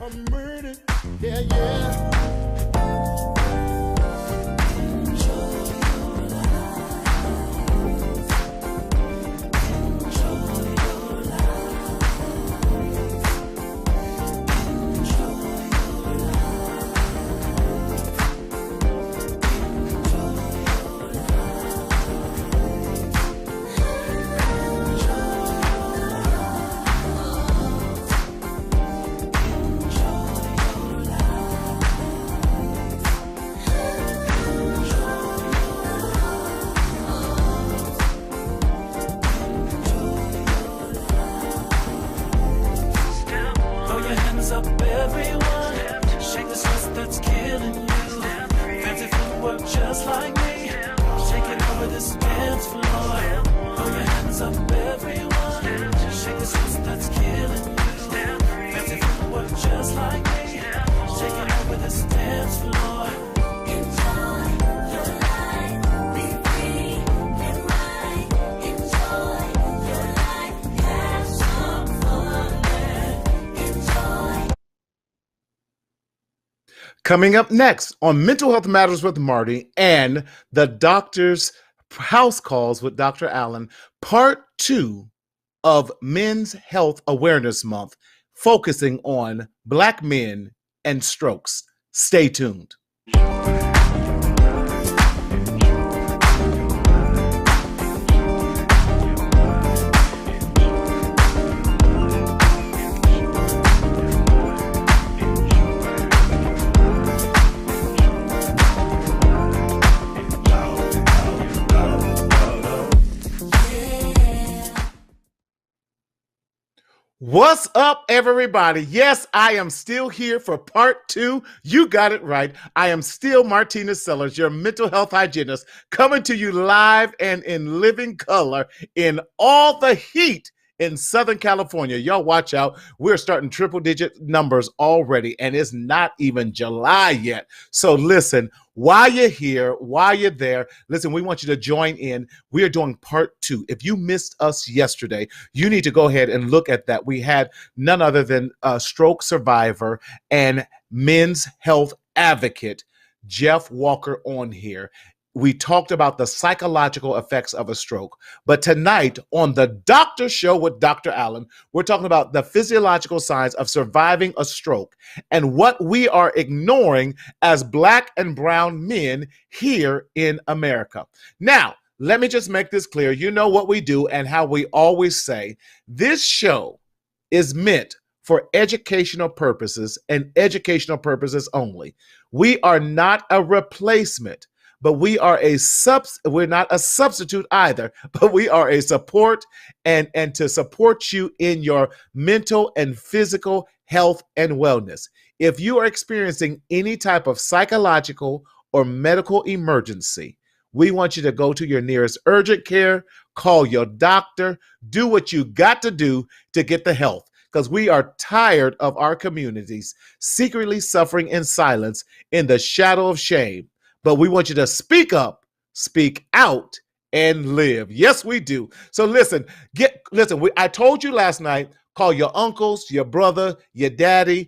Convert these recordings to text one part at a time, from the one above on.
I'm burning. Yeah, yeah. Coming up next on Mental Health Matters with Marty and the Doctor's House Calls with Dr. Allen, part 2 of Men's Health Awareness Month, focusing on Black men and strokes. Stay tuned. What's up, everybody? Yes, I am still here for part 2. You got it right. I am still Martina Sellers, your mental health hygienist, coming to you live and in living color in all the heat in Southern California. Y'all watch out. We're starting triple-digit numbers already, and it's not even July yet. So listen, while you're here, while you're there, listen, we want you to join in. We are doing part 2. If you missed us yesterday, you need to go ahead and look at that. We had none other than a stroke survivor and men's health advocate, Jeff Walker, on here. We talked about the psychological effects of a stroke. But tonight on the Doctor Show with Dr. Allen, we're talking about the physiological signs of surviving a stroke and what we are ignoring as Black and brown men here in America. Now, let me just make this clear. You know what we do and how we always say, this show is meant for educational purposes and educational purposes only. We are not a replacement, but we're not a substitute either, but we are a support and to support you in your mental and physical health and wellness. If you are experiencing any type of psychological or medical emergency, we want you to go to your nearest urgent care, call your doctor, do what you got to do to get the help, because we are tired of our communities secretly suffering in silence in the shadow of shame. But we want you to speak up, speak out, and live. Yes, we do. So listen, I told you last night, call your uncles, your brother, your daddy,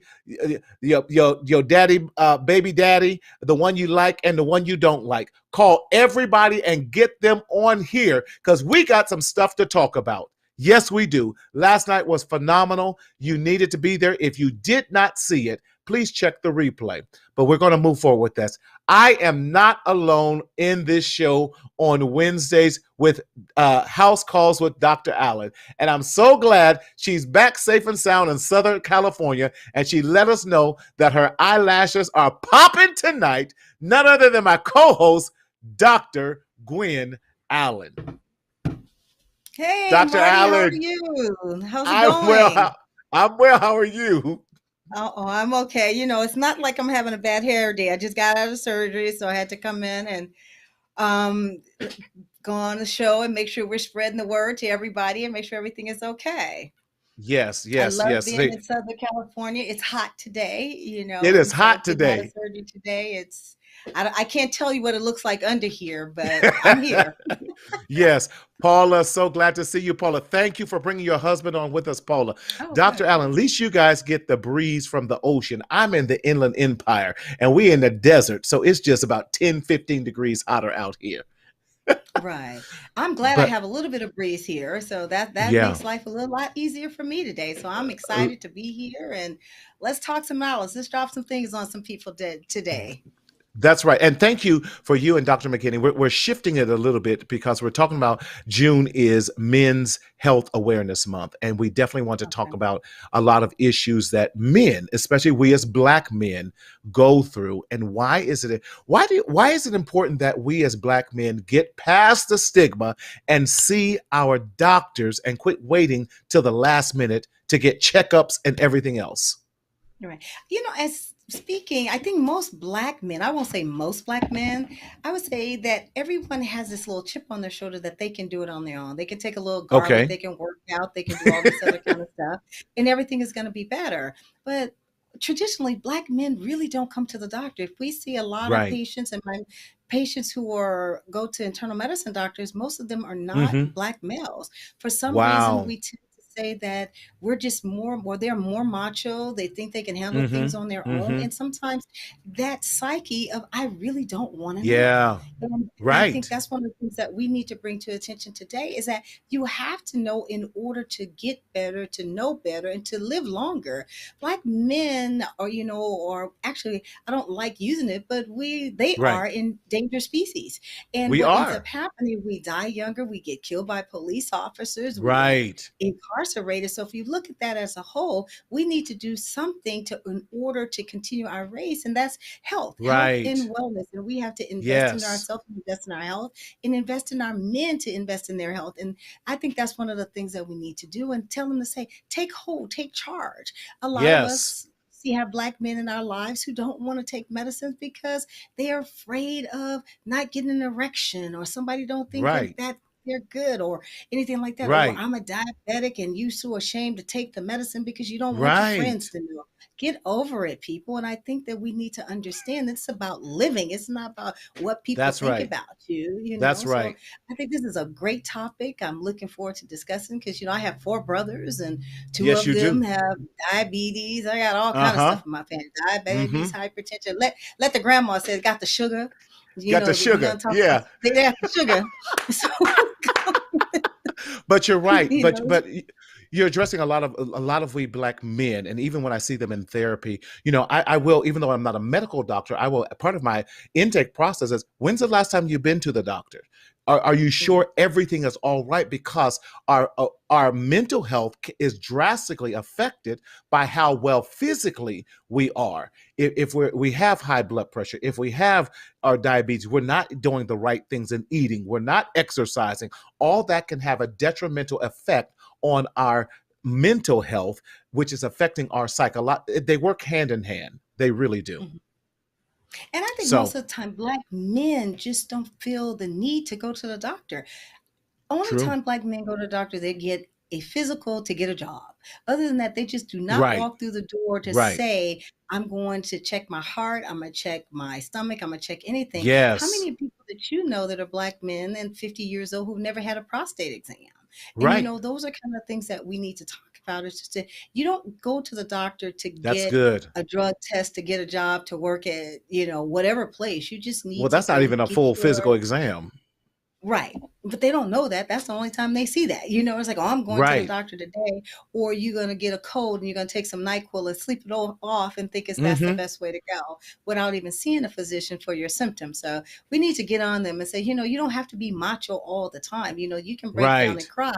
your daddy, baby daddy, the one you like and the one you don't like. Call everybody and get them on here because we got some stuff to talk about. Yes, we do. Last night was phenomenal. You needed to be there. If you did not see it, please check the replay. But we're going to move forward with this. I am not alone in this show on Wednesdays with House Calls with Dr. Allen. And I'm so glad she's back safe and sound in Southern California. And she let us know that her eyelashes are popping tonight. None other than my co-host, Dr. Gwen Allen. Hey, Dr. Marty, Allen. how are you? How's it going? I'm well. How are you? Oh, I'm okay. You know, it's not like I'm having a bad hair day. I just got out of surgery, so I had to come in and go on the show and make sure we're spreading the word to everybody and make sure everything is okay. Yes. I love being in Southern California. It's hot today, you know. It is so hot getting out of today. surgery today. I can't tell you what it looks like under here, but I'm here. Yes, Paula, so glad to see you, Paula. Thank you for bringing your husband on with us, Paula. Oh, Dr. good. Allen, at least you guys get the breeze from the ocean. I'm in the Inland Empire and we in the desert, so it's just about 10, 15 degrees hotter out here. Right. I'm glad I But have a little bit of breeze here, so that yeah, makes life a little lot easier for me today. So I'm uh, excited to be here, and let's talk some knowledge. Let's drop some things on some people today. that's right. And thank you for you and Dr. McKinney. We're shifting it a little bit because we're talking about June is Men's Health Awareness Month. And we definitely want to talk Okay. about a lot of issues that men, especially we as Black men, go through. And why is it important that we as Black men get past the stigma and see our doctors and quit waiting till the last minute to get checkups and everything else? Right. As speaking, I think most black men, I won't say most black men, I would say that everyone has this little chip on their shoulder that they can do it on their own. They can take a little garlic, Okay. they can work out, they can do all this other kind of stuff, and everything is going to be better. But traditionally, black men really don't come to the doctor. If we see a lot of Right. patients, and my patients who are go to internal medicine doctors, most of them are not Hmm. black males. For some reason, Wow. we tend to say that we're just more they're more macho, they think they can handle things Hmm. on their own, Hmm. and sometimes that psyche of I really don't want to know. Yeah. And I think Right. that's one of the things that we need to bring to attention today, is that you have to know in order to get better, to know better, and to live longer. Black men are, or actually, I don't like using it, but they Right. are endangered species. And We what ends are. up happening, we die younger, we get killed by police officers, we get Right. incarcerated. So if you look at that as a whole, we need to do something to in order to continue our race, and that's health Right. and wellness. And we have to invest in Yes. ourselves, invest in our health, and invest in our men to invest in their health. And I think that's one of the things that we need to do, and tell them to say, take hold, take charge. A lot of Yes. us see have black men in our lives who don't want to take medicines because they are afraid of not getting an erection, or somebody don't think that Right. they're good, or anything like that. Or Right. I'm a diabetic and you so ashamed to take the medicine because you don't want your friends Right. to know. Get over it, people. And I think that we need to understand it's about living. It's not about what people That's think right. about you. That's So right. I think this is a great topic. I'm looking forward to discussing, because I have four brothers, and two Yes, of you them do. have diabetes. I got all kind of Uh-huh. stuff in my family. Diabetes, Mm-hmm. hypertension. Let the grandma say got the sugar. Got the We're sugar. gonna talk about Yeah. they got the sugar. So But you're right. you But know, you're addressing a lot of we Black men, and even when I see them in therapy, I will, even though I'm not a medical doctor, I will. Part of my intake process is, when's the last time you've been to the doctor? Are you mhm, sure everything is all right? Because our mental health is drastically affected by how well physically we are. If we have high blood pressure, if we have our diabetes, we're not doing the right things in eating, we're not exercising, all that can have a detrimental effect on our mental health, which is affecting our psychological. They work hand in hand. They really do. mhm. And I think most So of the time, black men just don't feel the need to go to the doctor. Only true. time black men go to the doctor, they get a physical to get a job. Other than that, they just do not Right. walk through the door to Right. say, I'm going to check my heart, I'm going to check my stomach, I'm going to check anything. How Yes. many people that you know that are black men and 50 years old who've never had a prostate exam? And Right. those are kind of things that we need to talk about. It's just that you don't go to the doctor to That's get good. a drug test, to get a job, to work at, whatever place. You just Well, need to that's not go even a get full your physical exam. right. But they don't know that. That's the only time they see that. It's like, oh, I'm going to the Right. doctor today, or you're going to get a cold and you're going to take some NyQuil and sleep it off and think that's the Mm-hmm. best way to go, without even seeing a physician for your symptoms. So we need to get on them and say, you don't have to be macho all the time. You can break down and Right. cry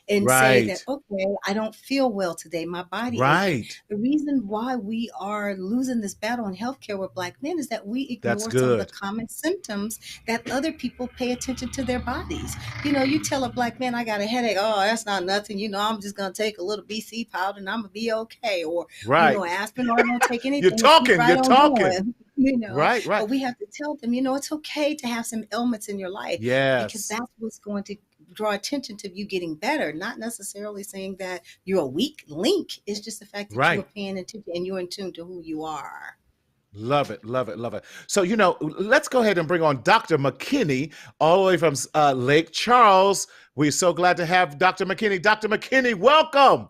and say that, Right. okay, I don't feel well today. My body aching. Right. The reason why we are losing this battle in healthcare with black men is that we That's ignore some of the good. common symptoms that other people pay attention to their bodies. You tell a black man, I got a headache. Oh, that's not nothing. I'm just going to take a little BC powder and I'm going to be okay. Or, Right. aspirin, or I don't take You're anything and keep talking. right You're on talking. going. Right. Right. But we have to tell them, it's okay to have some ailments in your life, because Yes. that's what's going to draw attention to you getting better. Not necessarily saying that you're a weak link. It's just the fact that you are Right. paying attention and you're in tune to who you are. Love it, love it, love it. So, let's go ahead and bring on Dr. McKinney, all the way from Lake Charles. We're so glad to have Dr. McKinney. Dr. McKinney, welcome.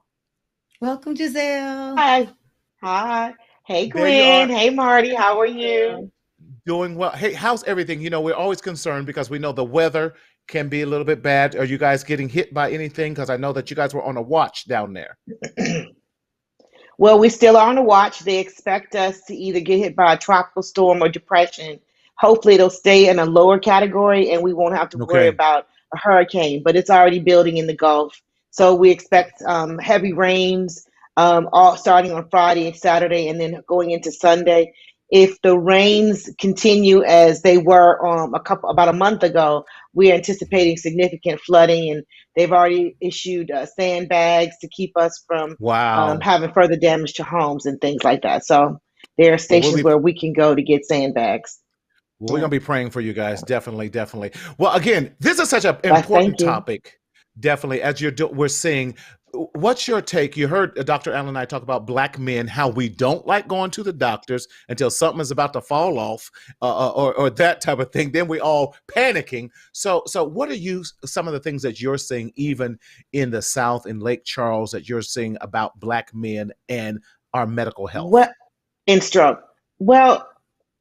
Welcome, Giselle. Hi. Hi. Hey, There you Gwen. are, Hey, Marty. How are you? doing well. Hey, how's everything? We're always concerned because we know the weather can be a little bit bad. Are you guys getting hit by anything? Because I know that you guys were on a watch down there. Well, we still are on a watch. They expect us to either get hit by a tropical storm or depression. Hopefully, it'll stay in a lower category and we won't have to worry Okay. about a hurricane, but it's already building in the Gulf. So we expect heavy rains all starting on Friday and Saturday and then going into Sunday. If the rains continue as they were about a month ago, we're anticipating significant flooding, and they've already issued sandbags to keep us from Wow. having further damage to homes and things like that. So there are Well, we'll stations be where we can go to get sandbags. Well, we're Yeah. going to be praying for you guys. Definitely, definitely. Well, again, this is such an Well, important thank you. topic. Definitely, as we're seeing. What's your take? You heard Dr. Allen and I talk about Black men, how we don't like going to the doctors until something is about to fall off, or that type of thing. Then we all panicking. So what are some of the things that you're seeing, even in the South, in Lake Charles, that you're seeing about Black men and our medical health? What in stroke? Well,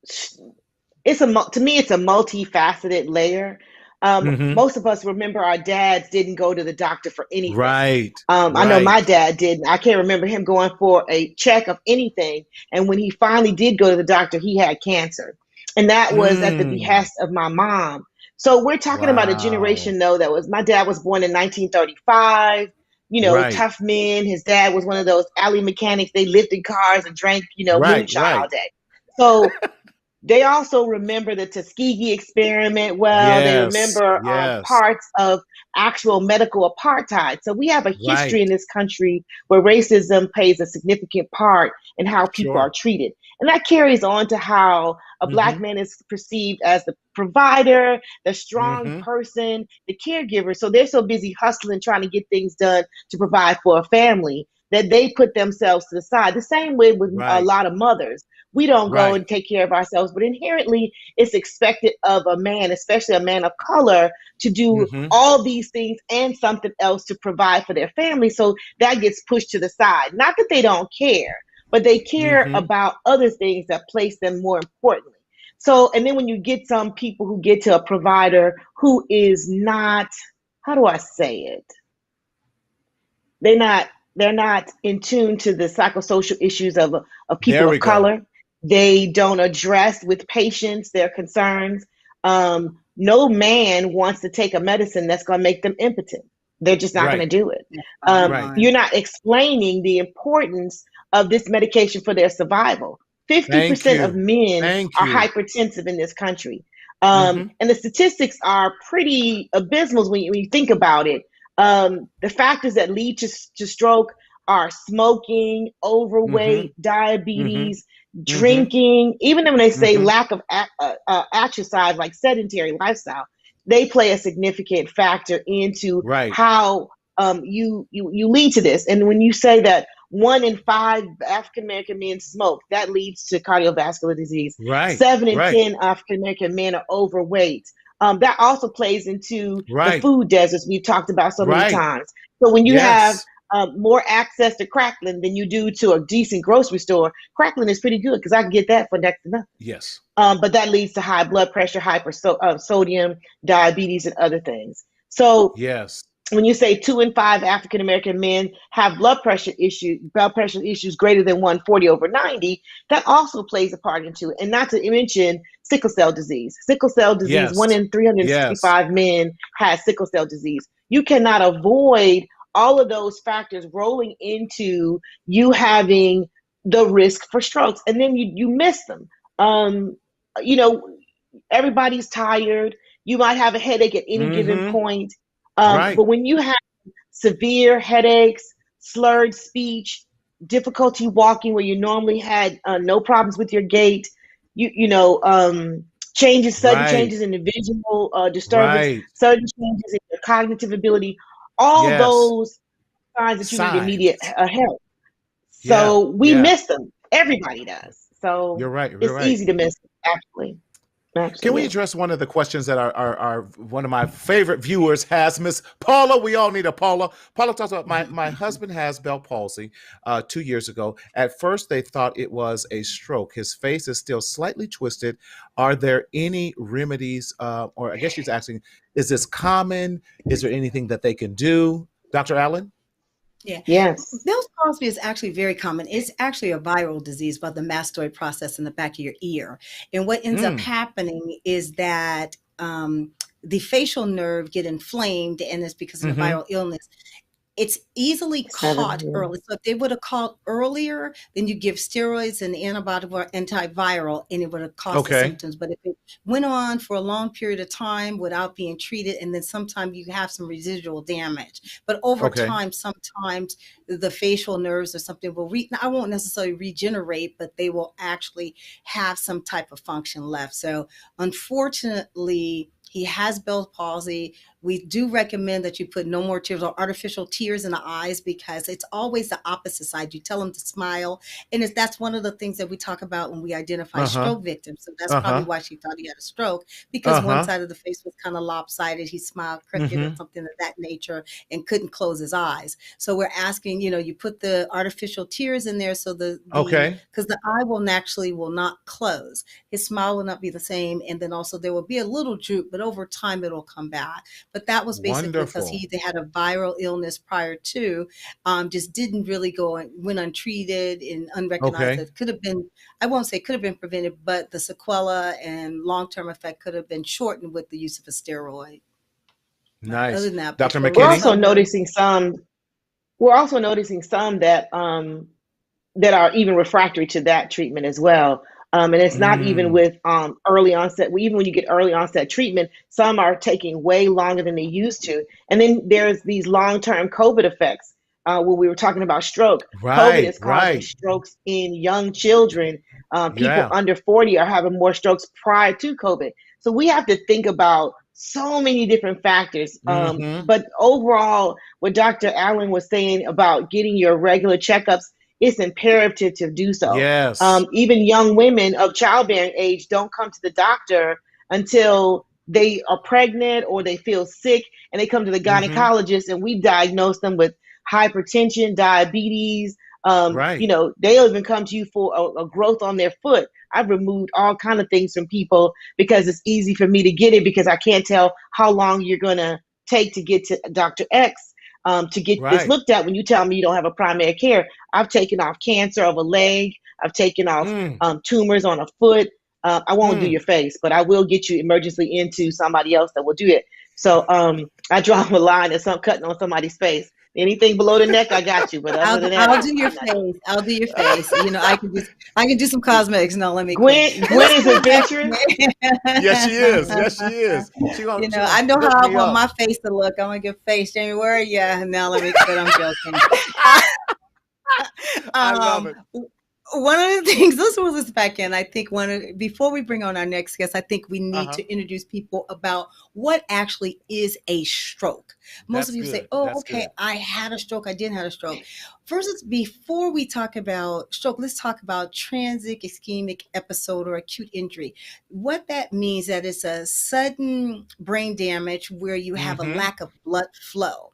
to me it's a multifaceted layer. Mm-hmm. Most of us remember our dads didn't go to the doctor for anything. Right. I know Right. my dad didn't. I can't remember him going for a check of anything. And when he finally did go to the doctor, he had cancer. And that was at the Mm. behest of my mom. So we're talking about a Wow. generation, though, my dad was born in 1935, Right. tough men. His dad was one of those alley mechanics. They lifted cars and drank, Right. moonshine all Right. day. So they also remember the Tuskegee experiment well. They Yes. remember Yes. parts of actual medical apartheid. So we have a history Right. in this country where racism plays a significant part in how people are Sure. treated. And that carries on to how a Black Mm-hmm. man is perceived as the provider, the strong Mm-hmm. person, the caregiver. So they're so busy hustling, trying to get things done to provide for a family that they put themselves to the side. The same way with a Right. lot of mothers. We don't go Right. and take care of ourselves, but inherently it's expected of a man, especially a man of color, to do Mm-hmm. all these things and something else to provide for their family. So that gets pushed to the side. Not that they don't care, but they care Mm-hmm. about other things that place them more importantly. So, and then when you get some people who get to a provider who is not, how do I say it? They're not in tune to the psychosocial issues of people There of we go. color. They don't address with patience their concerns. No man wants to take a medicine that's going to make them impotent. They're just not going Right. to do it. That's bottom Right. line. You're not explaining the importance of this medication for their survival. Thank 50% of you. men Thank are you. hypertensive in this country. Mm-hmm. And the statistics are pretty abysmal when you think about it. The factors that lead to stroke are smoking, Mm-hmm. overweight, Mm-hmm. diabetes, Mm-hmm. drinking. Even when they say Mm-hmm. lack of exercise, like sedentary lifestyle, they play a significant factor into Right. how you lead to this. And when you say that 1 in 5 African American men smoke, that leads to cardiovascular disease. Right. 7 in 10 African American men are overweight. That also plays into the Right. food deserts we've talked about so many Right. times. So when you have Yes. more access to crackling than you do to a decent grocery store, crackling is pretty good because I can get that for next to nothing. Yes. But that leads to high blood pressure, sodium, diabetes, and other things. So Yes. when you say 2 in 5 African American men have blood pressure issues greater than 140/90, that also plays a part into it. And not to mention sickle cell disease. Sickle cell disease, one Yes. in 365 Yes. men has sickle cell disease. You cannot avoid all of those factors rolling into you having the risk for strokes, and then you miss them. Um, you know, everybody's tired. You might have a headache at any given Mm-hmm. point. Right. But when you have severe headaches, slurred speech, difficulty walking where you normally had no problems with your gait, sudden Right. changes in the visual disturbance, Right. sudden changes in your cognitive ability, all Yes. those signs that you need immediate Signs. help. Yeah. So we Yeah. miss them. Everybody does. So You're right. You're it's right. easy to miss, actually. Can we Actually, address one of the questions that our one of my favorite viewers has, Miss Paula? We all need a Paula. Paula talks about my husband has Bell palsy 2 years ago. At first, they thought it was a stroke. His face is still slightly twisted. Are there any remedies? Or I guess she's asking, is this common? Is there anything that they can do, Dr. Allen? Yeah. yes. Bell's palsy is actually very common. It's actually a viral disease by the mastoid process in the back of your ear. And what ends up Mm. happening is that the facial nerve get inflamed, and it's because of the Mm-hmm. viral illness. It's easily caught 7 years. early. So if they would have caught earlier, then you give steroids and antibiotic or antiviral, and it would have caused the Okay. symptoms. But if it went on for a long period of time without being treated, and then sometimes you have some residual damage. But over Okay. time, sometimes the facial nerves or something will I won't necessarily regenerate, but they will actually have some type of function left. So unfortunately, he has Bell's palsy. We do recommend that you put no more tears or artificial tears in the eyes, because it's always the opposite side. You tell them to smile. And that's one of the things that we talk about when we identify Uh-huh. stroke victims. So that's probably Uh-huh. why she thought he had a stroke, because one Uh-huh. side of the face was kind of lopsided. He smiled crooked or Mm-hmm. something of that nature and couldn't close his eyes. So we're asking, you put the artificial tears in there so Okay. because the eye will not close. His smile will not be the same. And then also there will be a little droop, but over time it'll come back. But that was basically because Wonderful. they had a viral illness prior to, just didn't really go and went untreated and unrecognized. Okay. That could have been, I won't say could have been prevented, but the sequela and long-term effect could have been shortened with the use of a steroid. But other Nice. than that, Dr. people We're McKinney? also recover. noticing some. We're also noticing some that are even refractory to that treatment as well. And it's not even Mm. with early onset. Even when you get early onset treatment, some are taking way longer than they used to. And then there's these long-term COVID effects. When we were talking about stroke, COVID Right, is causing right. strokes in young children. People Yeah. under 40 are having more strokes prior to COVID. So we have to think about so many different factors. Mm-hmm. But overall, what Dr. Allen was saying about getting your regular checkups, it's imperative to do so. Yes. Even young women of childbearing age don't come to the doctor until they are pregnant or they feel sick, and they come to the Mm-hmm. gynecologist, and we diagnose them with hypertension, diabetes. Right. They'll even come to you for a growth on their foot. I've removed all kind of things from people because it's easy for me to get it, because I can't tell how long you're going to take to get to Dr. X to get this Right. looked at when you tell me you don't have a primary care. I've taken off cancer of a leg. I've taken off Mm. tumors on a foot. I won't do Mm. your face, but I will get you emergency into somebody else that will do it. So I draw a line at some cutting on somebody's face. Anything below the neck, I got you. But other than that, I'll do your I'm not. face. I'll do your face. I can do some cosmetics. No, let me quit. Gwen, But let's Gwen is go back. adventurous. Yes, she is. Yes, she is. She gonna I know hook how I me want up. my face to look. I'm gonna give face. Jamie, where are you? Now let me quit. I'm joking. I love um, it. One of the things, let's roll this back in. I think before we bring on our next guest, I think we need Uh-huh. to introduce people about what actually is a stroke. Most of That's you say, good. "Oh, That's okay, good. I had a stroke. I didn't have a stroke." First, before we talk about stroke, let's talk about transient ischemic episode or acute injury. What that means, that it's a sudden brain damage where you have a Mm-hmm. lack of blood flow.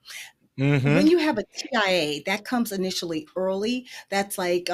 When Mm-hmm. you have a TIA, that comes initially early. That's like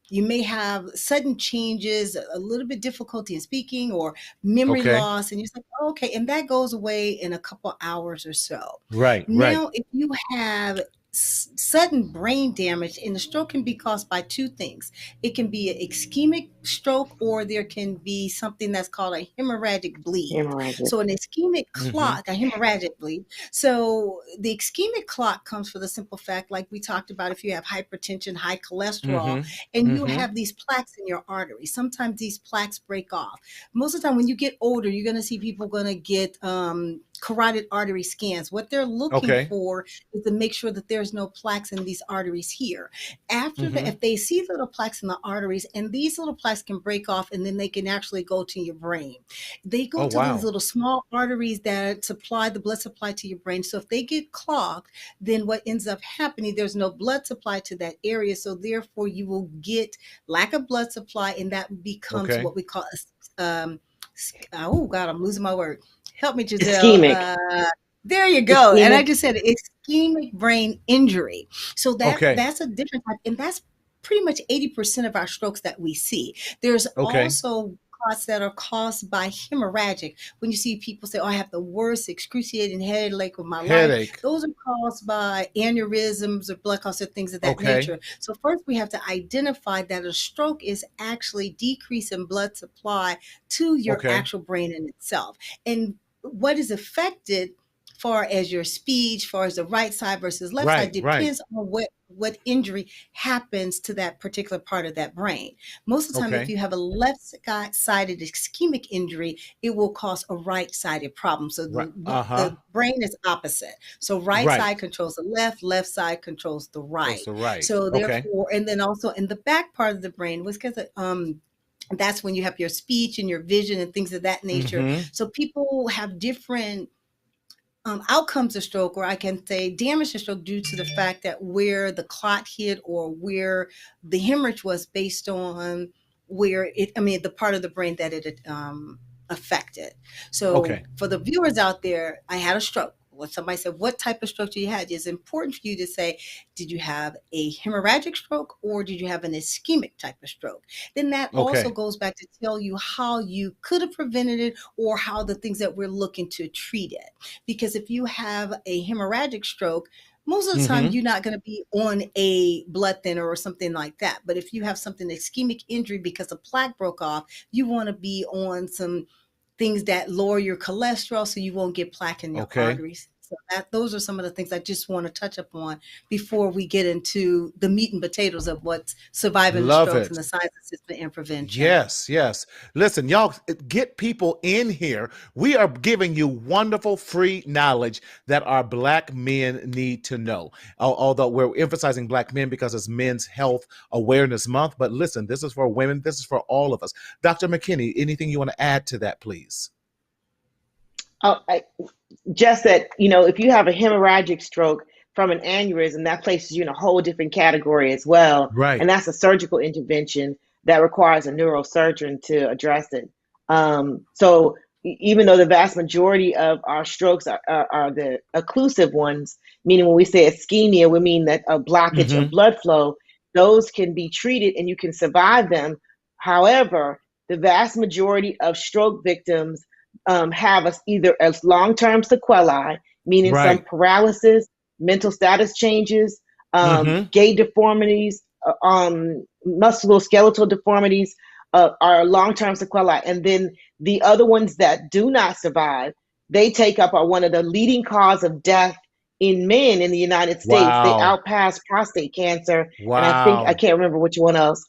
you may have sudden changes, a little bit difficulty in speaking or memory Okay. loss, and you're just like, oh, okay, and that goes away in a couple hours or so. Right, right. Now, if you have sudden brain damage, and the stroke can be caused by two things. It can be an ischemic stroke, or there can be something that's called a hemorrhagic bleed. Hemorrhagic. So an ischemic Mm-hmm. clot, a hemorrhagic bleed. So the ischemic clot comes for the simple fact, like we talked about, if you have hypertension, high cholesterol, Mm-hmm. and you Mm-hmm. have these plaques in your arteries. Sometimes these plaques break off. Most of the time when you get older, you're going to see people going to get carotid artery scans. What they're looking Okay. for is to make sure that there's no plaques in these arteries here. After that, Mm-hmm. if they see little plaques in the arteries, and these little plaques can break off and then they can actually go to your brain. They go Oh, to these wow. little small arteries that supply the blood supply to your brain. So if they get clogged, then what ends up happening, there's no blood supply to that area. So therefore you will get lack of blood supply, and that becomes Okay. what we call oh God, I'm losing my word. Help me, Giselle. Ischemic. There you go. And I Ischemic. just said ischemic brain injury. So Okay. that's a different type, and that's pretty much 80% of our strokes that we see. There's Okay. also clots that are caused by hemorrhagic. When you see people say, "Oh, I have the worst excruciating headache of my life," Headache. those are caused by aneurysms or blood clots or things of that Okay. nature. So first we have to identify that a stroke is actually decrease in blood supply to your Okay. actual brain in itself. And what is affected far as your speech, far as the right side versus left side, Right. Right. depends on what injury happens to that particular part of that brain. Most of the time, if Okay. you have a left-sided ischemic injury, it will cause a right-sided problem. So Right. Uh-huh. the brain is opposite. So right Right. side controls the left side controls the Goes right. to right. So Okay. therefore, and then also in the back part of the brain was because that's when you have your speech and your vision and things of that nature. Mm-hmm. So people have different outcomes of stroke, or I can say damage to stroke, due to the fact that where the clot hit or where the hemorrhage was based on the part of the brain that it affected. So Okay. for the viewers out there, I had a stroke. When somebody said, "What type of stroke do you have?" It's important for you to say, "Did you have a hemorrhagic stroke or did you have an ischemic type of stroke?" Then that also Okay. goes back to tell you how you could have prevented it, or how the things that we're looking to treat it. Because if you have a hemorrhagic stroke, most of the time Mm-hmm. you're not going to be on a blood thinner or something like that. But if you have something ischemic injury because a plaque broke off, you want to be on some things that lower your cholesterol so you won't get plaque in your Okay. arteries. So those are some of the things I just want to touch upon before we get into the meat and potatoes of what's surviving the Love strokes it. and the science assistment and prevention. Yes, yes. Listen, y'all, get people in here. We are giving you wonderful free knowledge that our Black men need to know. Although we're emphasizing Black men because it's Men's Health Awareness Month. But listen, this is for women. This is for all of us. Dr. McKinney, anything you want to add to that, please? Just that, if you have a hemorrhagic stroke from an aneurysm, that places you in a whole different category as well. Right. And that's a surgical intervention that requires a neurosurgeon to address it. So even though the vast majority of our strokes are the occlusive ones, meaning when we say ischemia, we mean that a blockage Mm-hmm. of blood flow, those can be treated and you can survive them. However, the vast majority of stroke victims have either as long-term sequelae, meaning some Right. paralysis, mental status changes, Mm-hmm. gait deformities, musculoskeletal deformities are long-term sequelae. And then the other ones that do not survive, they are one of the leading cause of death in men in the United States. They Wow. outpass prostate cancer, and I Wow. can't remember which one else.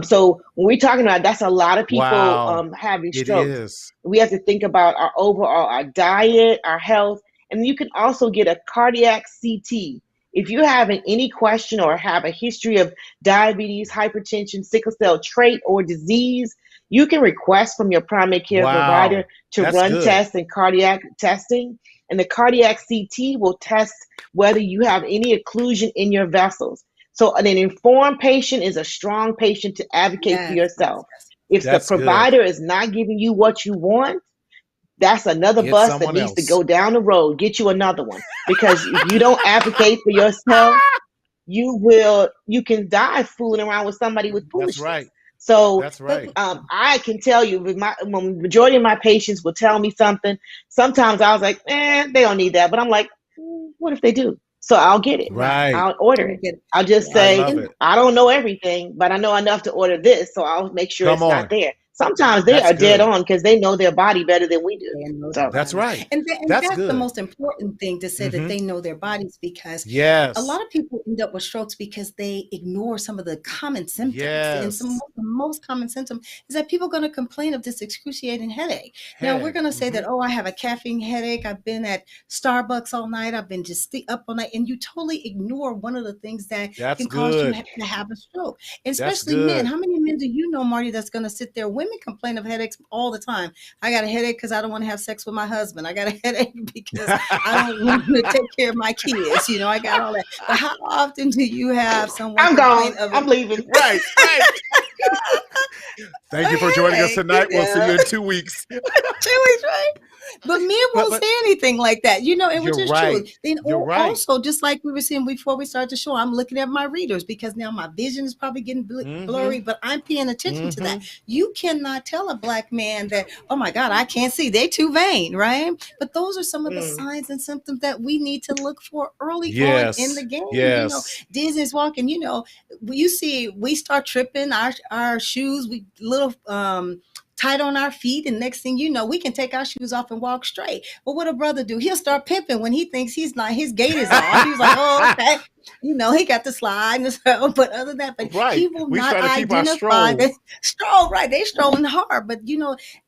So when we're talking about, that's a lot of people Wow. having It strokes. is. We have to think about our diet, our health, and you can also get a cardiac CT. If you're having any question or have a history of diabetes, hypertension, sickle cell trait, or disease, you can request from your primary care provider Wow. to That's run good. tests and cardiac testing. And the cardiac CT will test whether you have any occlusion in your vessels. So an informed patient is a strong patient to advocate for Yes, yourself. yes. If the That's good. provider is not giving you what you want, that's another Get bus that someone needs to else. go down the road. Get you another one. Because if you don't advocate for yourself, you can die fooling around with somebody with That's foolishness. right. So That's right. I can tell you, when majority of my patients will tell me something. Sometimes I was like, they don't need that. But I'm like, what if they do? So I'll get it. Right. I'll order You it. get- I'll just yeah. I say, love And it. I don't know everything, but I know enough to order this. So I'll make sure Come it's not on. there. sometimes they That's are dead good. on because they know their body better than we do. They know their So That's bodies. right. And That's that's the good. most important thing to say that Mm-hmm. they know their bodies because a Yes. lot of people end up with strokes because they ignore some of the common symptoms. And some Yes. of the most common symptom is that people are going to complain of this excruciating headache. Now we're Headache. going to say Mm-hmm. that, oh, I have a caffeine headache. I've been at Starbucks all night. I've been just up all night. And you totally ignore one of the things that That's can cause you good. to have a stroke. And That's especially men. good. How many men do you know, Marty, that's going to sit there? Women complain of headaches all the time. I got a headache because I don't want to have sex with my husband. I got a headache because I don't want to take care of my kids. I got all that. But how often do you have someone I'm complain gone. of I'm leaving. Right. Right. Thank you for a joining us headache? tonight. We'll see you in 2 weeks. 2 weeks, right? But men won't But say anything like that, and which you're is true. right. Then You're right. also, just like we were saying before we started the show, I'm looking at my readers because now my vision is probably getting Mm-hmm. blurry, but I'm paying attention to Mm-hmm. that. You cannot tell a black man that, oh my God, I can't see. They're too vain, right? But those are some of the Mm. signs and symptoms that we need to look for early on in the Yes. game. Yes. Disney's walking, you see, we start tripping our shoes, we little tight on our feet, and next thing you know, we can take our shoes off and walk straight. But what a brother do? He'll start pimping when he thinks he's not, his gait is off. He's like, oh, okay. He got the slide and so, but other than that, but Right. he will We not try to keep our identify stroll. that stroll, right? They strolling hard, but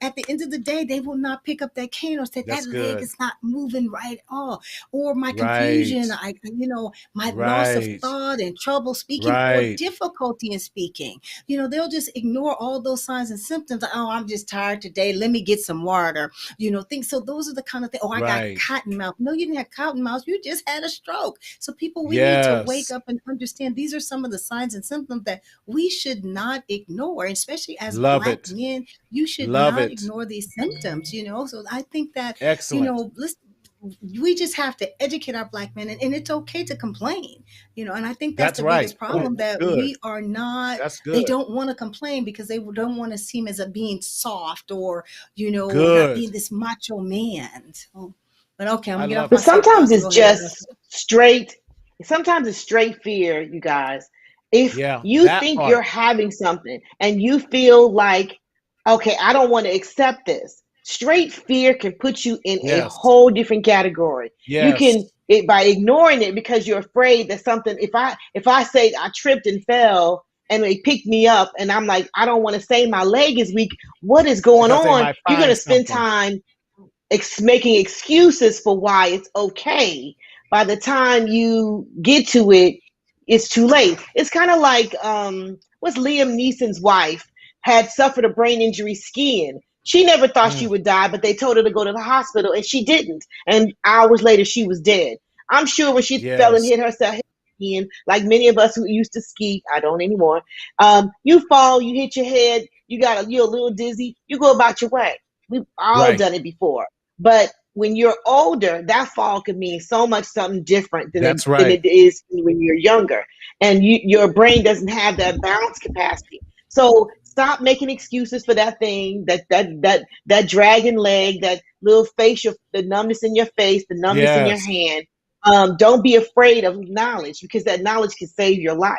at the end of the day, they will not pick up that cane or say that That's leg good. is not moving right at all. Or my Right. confusion, my loss of Right. thought and trouble speaking or Right. difficulty in speaking. They'll just ignore all those signs and symptoms. Like, oh, I'm just tired today. Let me get some water. Things. So those are the kind of things. Oh, I got Right. cotton mouth. No, you didn't have cotton mouth. You just had a stroke. So people, we need to wake Yes. up and understand these are some of the signs and symptoms that we should not ignore. And especially as Love Black it. men, you should Love not it. ignore these symptoms. So I think that Excellent. we just have to educate our Black men, and it's okay to complain, and I think that's That's the right. biggest problem, that Good. we are not, That's they good. don't want to complain because they don't want to seem as a being soft, or or not Good. being this macho man. So, but okay, I'm I gonna get off love But my it. sometimes soapbox. it's Go ahead. just straight, sometimes it's straight fear, you guys. If Yeah. you That think you're part. having something and you feel like, okay, I don't want to accept this, straight fear can put you in a Yes. whole different category. You Yes. can, by ignoring it because you're afraid that something, if I say I tripped and fell and they picked me up and I'm like, I don't want to say my leg is weak, what is going Because they on? might You're going find to spend something. time making excuses for why it's okay. By the time you get to it, it's too late. It's kind of like what's Liam Neeson's wife had suffered a brain injury skiing. She never thought she Mm. would die, but they told her to go to the hospital, and she didn't. And hours later, she was dead. I'm sure when she fell and Yes. hit herself skiing, like many of us who used to ski, I don't anymore. You fall, you hit your head, you're a little dizzy, you go about your way. We've all Right. done it before. But when you're older, that fall could mean so much something different than That's it right. is when you're younger, and your brain doesn't have that balance capacity. So stop making excuses for that thing, that dragging leg, that little facial, the numbness in your face, the numbness in your Yes. hand. Don't be afraid of knowledge, because that knowledge can save your life.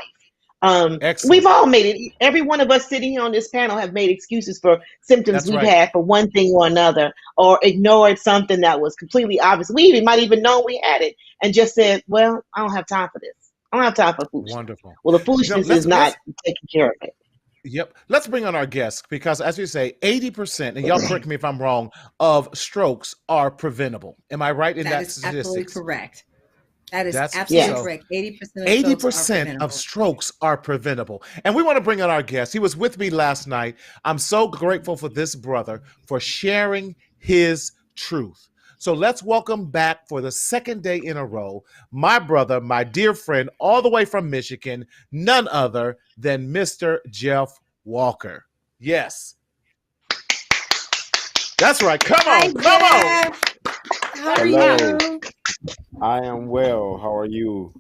We've Excellent. all made it. Every one of us sitting here on this panel have made excuses for symptoms That's we've right. had for one thing or another, or ignored something that was completely obvious. We even might even know we had it and just said, well, I don't have time for this. I don't have time for foolishness. Wonderful. Well, the foolishness is Let's not taking care of it. Yep. Let's bring on our guests, because as we say, 80%, and y'all correct me if I'm wrong, of strokes are preventable. Am I right in That that is absolutely statistics? correct. That is That's absolutely Yes. so correct. 80% of strokes are 80% of preventable. strokes are preventable. And we want to bring on our guest. He was with me last night. I'm so grateful for this brother for sharing his truth. So let's welcome back for the second day in a row, my brother, my dear friend, all the way from Michigan, none other than Mr. Jeff Walker. Yes. That's right. Come Hi, on. Come on. Jeff. How are Hello, you? I am well. How are you?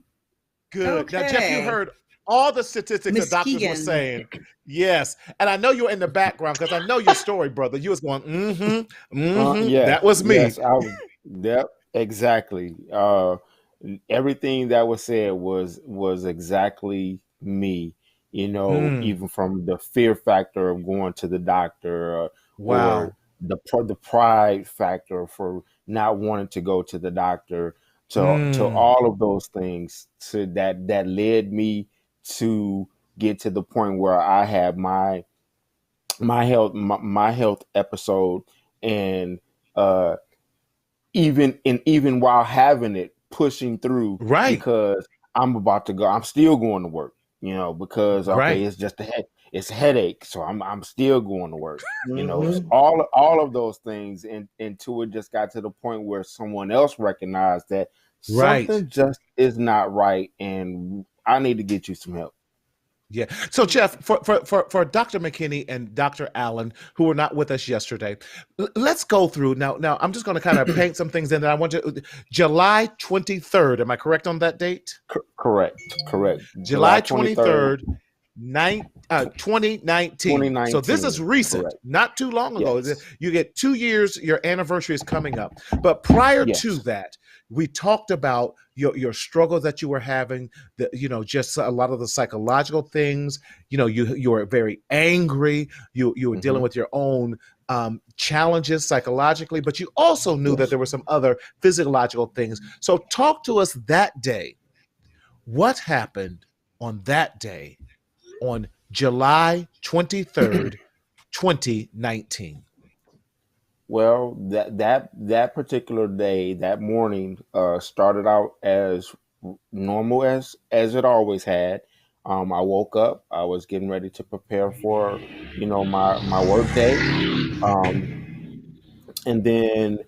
Good. Now, Jeff, you Okay. heard all the statistics the doctors were Muskegon. saying. Yes. And I know you're in the background because I know your story, brother. You was going, mm-hmm, mm-hmm. Yeah, That was me. yes, Yep, exactly. Everything that was said was exactly me. Mm. even from the fear factor of going to the doctor, or Wow. the pride factor for not wanting to go to the doctor, to Mm. all of those things, to that led me to get to the point where I had my health episode. And uh even while having it, pushing through, Right. because I'm still going to work, because okay, Right. it's just it's a headache, so I'm still going to work. So Hmm. all of those things, and until it just got to the point where someone else recognized that Right. something just is not right, and I need to get you some help. Yeah. So, Jeff, for Dr. McKinney and Dr. Allen, who were not with us yesterday, let's go through now. Now, I'm just going to kind of paint some things in that I want to. July 23rd. Am I correct on that date? Correct. July July 23rd, 23rd, 2019. So this is 2019. recent, Correct. not too long ago. Yes. You get 2 years, your anniversary is coming up. But prior to Yes. that, we talked about your struggle that you were having, just a lot of the psychological things. You were very angry. You were dealing Hmm. with your own challenges psychologically, but you also knew that Yes. there were some other physiological things. So talk to us that day. What happened on that day, on July 23rd, 2019? Well, that particular day, that morning, started out as normal as it always had. I woke up. I was getting ready to prepare for, my work day, um, and then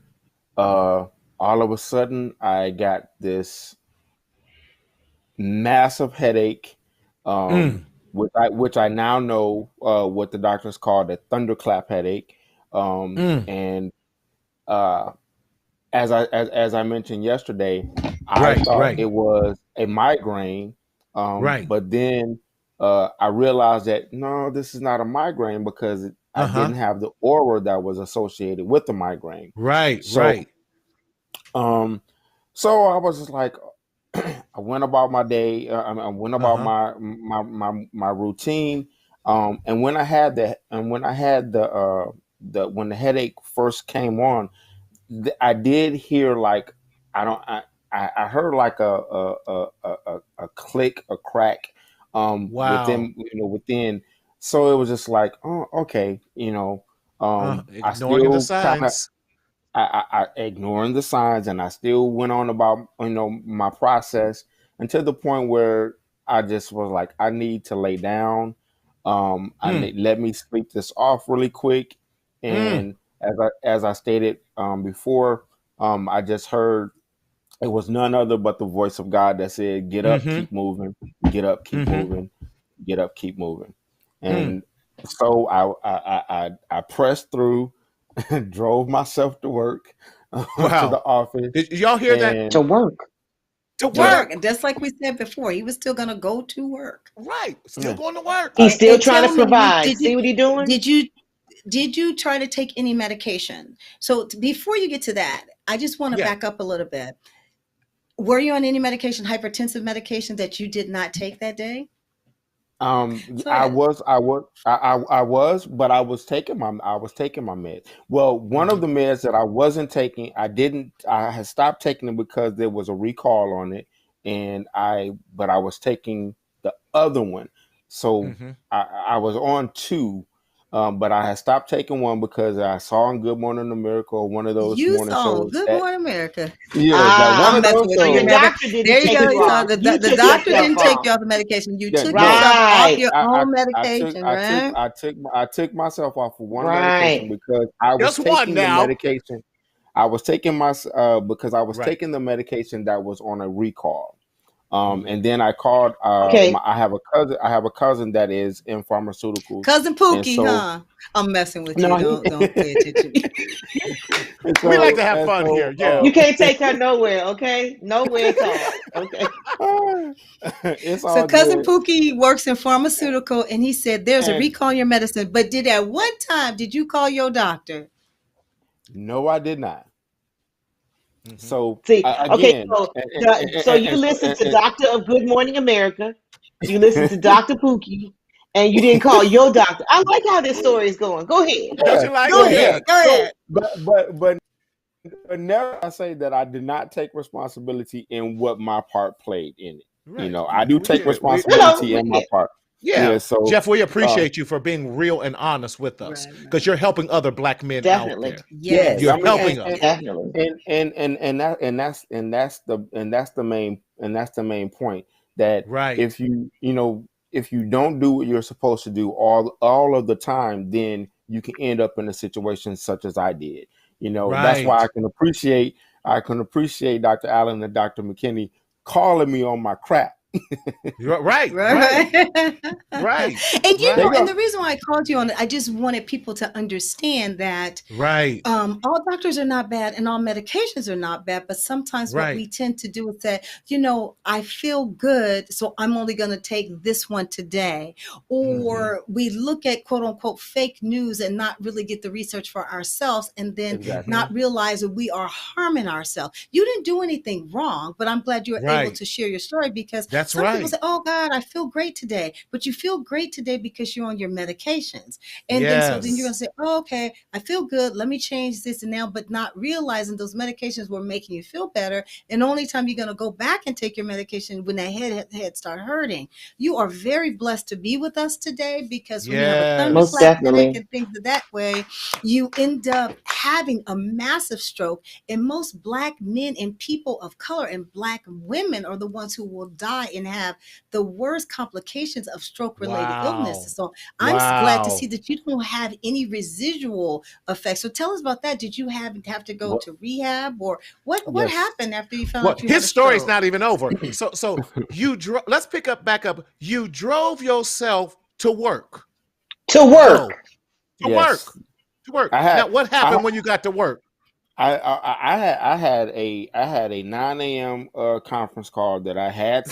all of a sudden, I got this massive headache, Mm, which I now know what the doctors call the thunderclap headache, mm, and uh, as I mentioned yesterday, I right, thought right, it was a migraine, right. but then I realized that no, this is not a migraine, because I Uh-huh. didn't have the aura that was associated with the migraine. Right, So, right. um, so I was just like, I went about my day. I went about Uh-huh. my routine. And when I had when the headache first came on, I did hear, like, I don't I heard like a click, a crack, Wow. within. So it was just like, oh, okay, I Ignoring the still kind of, signs. I ignoring the signs, and I still went on about my process, until the point where I just was like, I need to lay down. Mm, Let me sleep this off really quick. mm, And as I stated before, I just heard, it was none other but the voice of God that said, "Get up, mm-hmm, keep moving. Get up, keep mm-hmm, moving. Get up, keep moving." mm. And so I pressed through, drove myself to work, to the Wow. office, Did y'all hear that? To and work. To To yeah, work. work. And just like we said before, he was still going to go to work. Right. Still yeah. going to work. I, He's still And trying to tell me, provide. See what he's doing? did you did you try to take any medication? So before you get to that, I just want to Yeah. back up a little bit. Were you on any medication, hypertensive medication that you did not take that day? Go I ahead. was, I was, I was, but I was taking my meds. Well, one of Mm-hmm. the meds that I wasn't taking, I had stopped taking it because there was a recall on it, but I was taking the other one. So Mm-hmm. I was on two, but I had stopped taking one because I saw on Good Morning America, one of those You morning saw shows Good that, Morning America. yeah, that one Ah, I'm of messing those with so you, your shows. Reverend. doctor didn't There you take go. you You saw off. You the took doctor yourself didn't take off. you off the medication. You Yeah, took no, yourself off Right. your own medication, right? I took myself off for one medication Right. because I was Just one taking the now. medication. I was taking because I was Right. taking the medication that was on a recall. Mm-hmm. And then I called. Okay. I have a cousin. I have a cousin that is in pharmaceuticals, Cousin and Pookie, so huh? I'm messing with you. no, Don't pay attention. We like to have and fun so here. Yeah. You can't take her nowhere, okay? Nowhere at all. Okay. it's So all cousin good. Pookie works in pharmaceutical, and he said there's a And recall on your medicine. But did at one time did you call your doctor? no, I did not. Mm-hmm. So See, okay, again, so so you listen to Doctor of Good Morning America. You listened to Dr. Pookie, and you didn't call your doctor. I like how this story is going. Go ahead. Don't Yeah. you like Go it? So Yeah. ahead. Go so ahead. but never I say that I did not take responsibility in what my part played in it. Right. I do We take get it. No, responsibility we in my get part. Yeah. Yeah. So Jeff, we uh, appreciate you for being real and honest with us Right, because right. you're helping other black men out definitely, there. yes, Yes, You're I mean, helping yes, us. yes. definitely. and that's the main point, that Right. if you don't do what you're supposed to do all of the time, then you can end up in a situation such as I did. That's why Right. I can appreciate Dr. Allen and Dr. McKinney calling me on my crap. Right. Right. Right. Right. And Right. and the reason why I called you on it, I just wanted people to understand that Right. all doctors are not bad and all medications are not bad, but sometimes what Right. we tend to do is say, I feel good, so I'm only going to take this one today. Mhm. Or we look at quote unquote fake news and not really get the research for ourselves and then Exactly. not realize that we are harming ourselves. You didn't do anything wrong, but I'm glad you were able Right. to share your story because That's some people right. say, oh God, I feel great today. But you feel great today because you're on your medications. And then so then you're going to Yes. say, oh, okay, I feel good. Let me change this and now, but not realizing those medications were making you feel better. And only time you're going to go back and take your medication when that head start hurting. You are very blessed to be with us today because when you have a Most Yes. thunderclap headache definitely. and things of that way, you end up having a massive stroke. And most Black men and people of color and Black women are the ones who will die and have the worst complications of stroke related Wow. illnesses. So I'm glad to see Wow. that you don't have any residual effects. So tell us about that. Did you have to go What? to rehab or what Yes. happened after you found Well, out you had his a story's stroke? not even over. So you let's back up. You drove yourself to work. To Go. work. To work. Yes. To work. I Now had what I happened when you got to work? I had a 9 a.m. Conference call that I had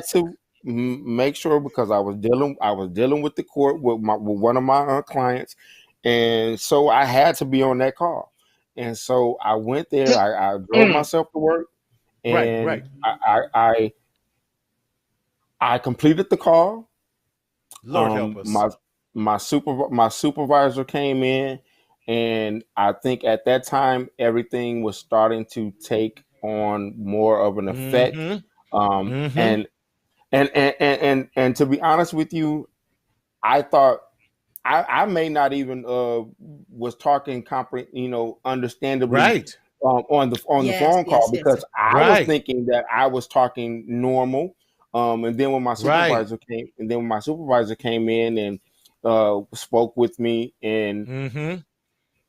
to make sure, because I was dealing with the court with one of my clients, and so I had to be on that call. And so I went there. I drove Mm. myself to work, Right, and right. I completed the call. Lord help us. My my supervisor came in, and I think at that time everything was starting to take on more of an effect. Mm-hmm. Um, Mm-hmm. and to be honest with you, I thought I may not even was talking understandably Right. on the Yes, phone call, yes, yes, yes. because I was Right. thinking that I was talking normal. And then Right. when my supervisor came in and spoke with me, and Mm-hmm.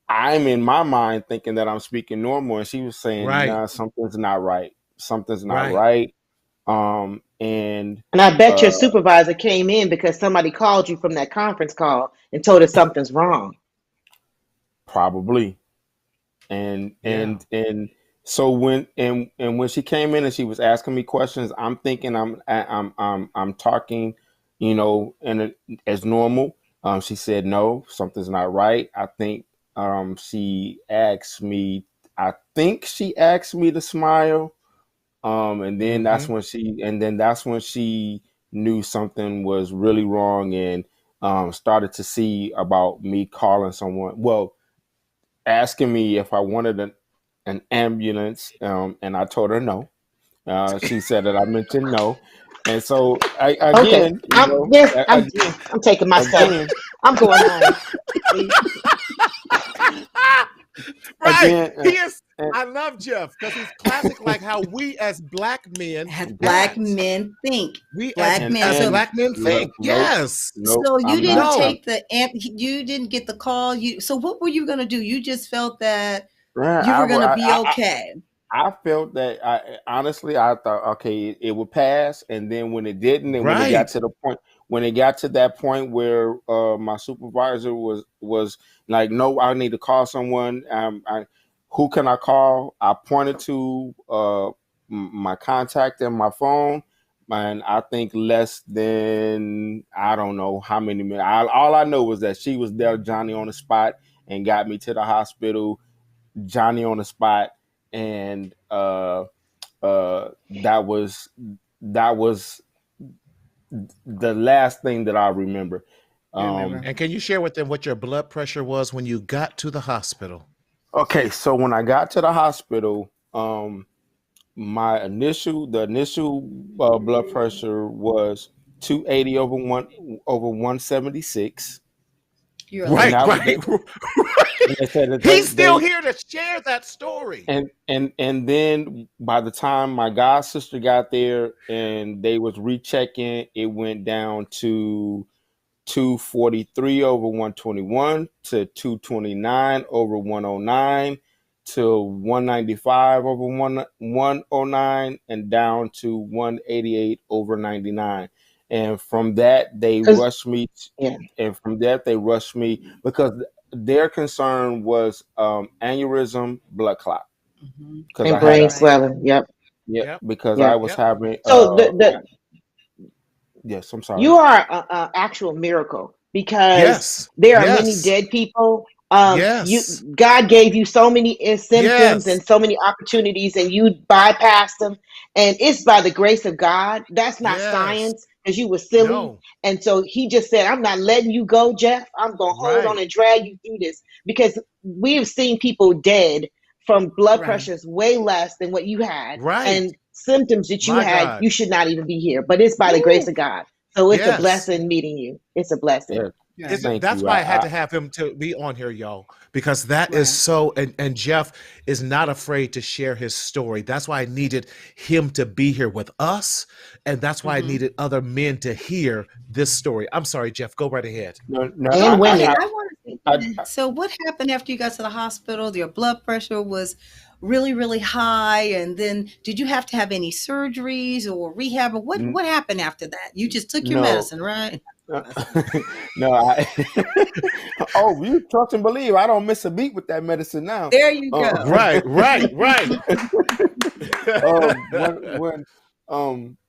I'm in my mind thinking that I'm speaking normal, and she was saying, Right. "Nah, something's not right. Something's not Right. right." And And I bet your uh, supervisor came in because somebody called you from that conference call and told us something's wrong. probably. and Yeah. and so when she came in and she was asking me questions, I'm thinking I'm talking, as normal. She said, no, something's not right. She asked me I think she asked me to smile. And then Mm-hmm. that's when she knew something was really wrong, and started to see about me calling someone. Well, asking me if I wanted an ambulance, and I told her no. She said that I mentioned no, and so Okay. again, I'm taking my stuff. again, I'm going home. Right. again, He is. and I love Jeff because he's classic, like how we as black men Have Black act. men think. We Black men. as So black men think. nope, Yes. nope. so you I'm didn't not. No. take the amp you didn't get the call. So what were you gonna do? You just felt that you I, were gonna be I, okay. I felt that honestly, I thought, okay, it would pass, and then when it didn't, and Right. when it got to that point where my supervisor was like, no, I need to call someone. Who can I call? I pointed to my contact in my phone, and I think less than, I don't know how many minutes. All I know was that she was there, Johnny on the spot, and got me to the hospital, Johnny on the spot, and that was the last thing that I remember. You remember? And can you share with them what your blood pressure was when you got to the hospital? Okay, so when I got to the hospital, the initial blood pressure was 280 over 176, You're and Right, that electric. right. and they said that He's still they here to share that story. and then by the time my god sister got there and they was rechecking, it went down to 243 over 121 to 229 over 109 to 195 over 109 and down to 188 over 99. And from that they Because rushed me yeah, because their concern was aneurysm, blood clot, Hmm. because I and had brain a Right. swelling. Yep, yeah, Yep, because I yep. was yep. having So the yes, I'm sorry. you are a actual miracle because Yes, there are many yes, dead people. You yes, God gave you so many symptoms yes, and so many opportunities, and you bypassed them. And it's by the grace of God. That's not yes. science, because you were silly. No, And so He just said, "I'm not letting you go, Jeff. I'm gonna hold on right, and drag you through this." Because we have seen people dead from blood Right. pressures way less than what you had, right. and symptoms that you My had. God. You should not even be here. But it's by the grace Woo. of God. So it's a Yes. blessing meeting you. It's a blessing. Yeah, Right. thank That's you. why I had to have him to be on here, y'all, because that is Right. so. And Jeff is not afraid to share his story. That's why I needed him to be here with us, and that's why I Hmm. needed other men to hear this story. I'm sorry, Jeff. Go right ahead. No, no, And Okay, women. I want to I, see. So, what happened after you got to the hospital? Your blood pressure was really, really high, and then did you have to have any surgeries or rehab, or what? n- What happened after that? You just took your no, medicine, right? uh, Medicine. no. Oh, you trust and believe. I don't miss a beat with that medicine now. There you Uh, go. Right, right, right.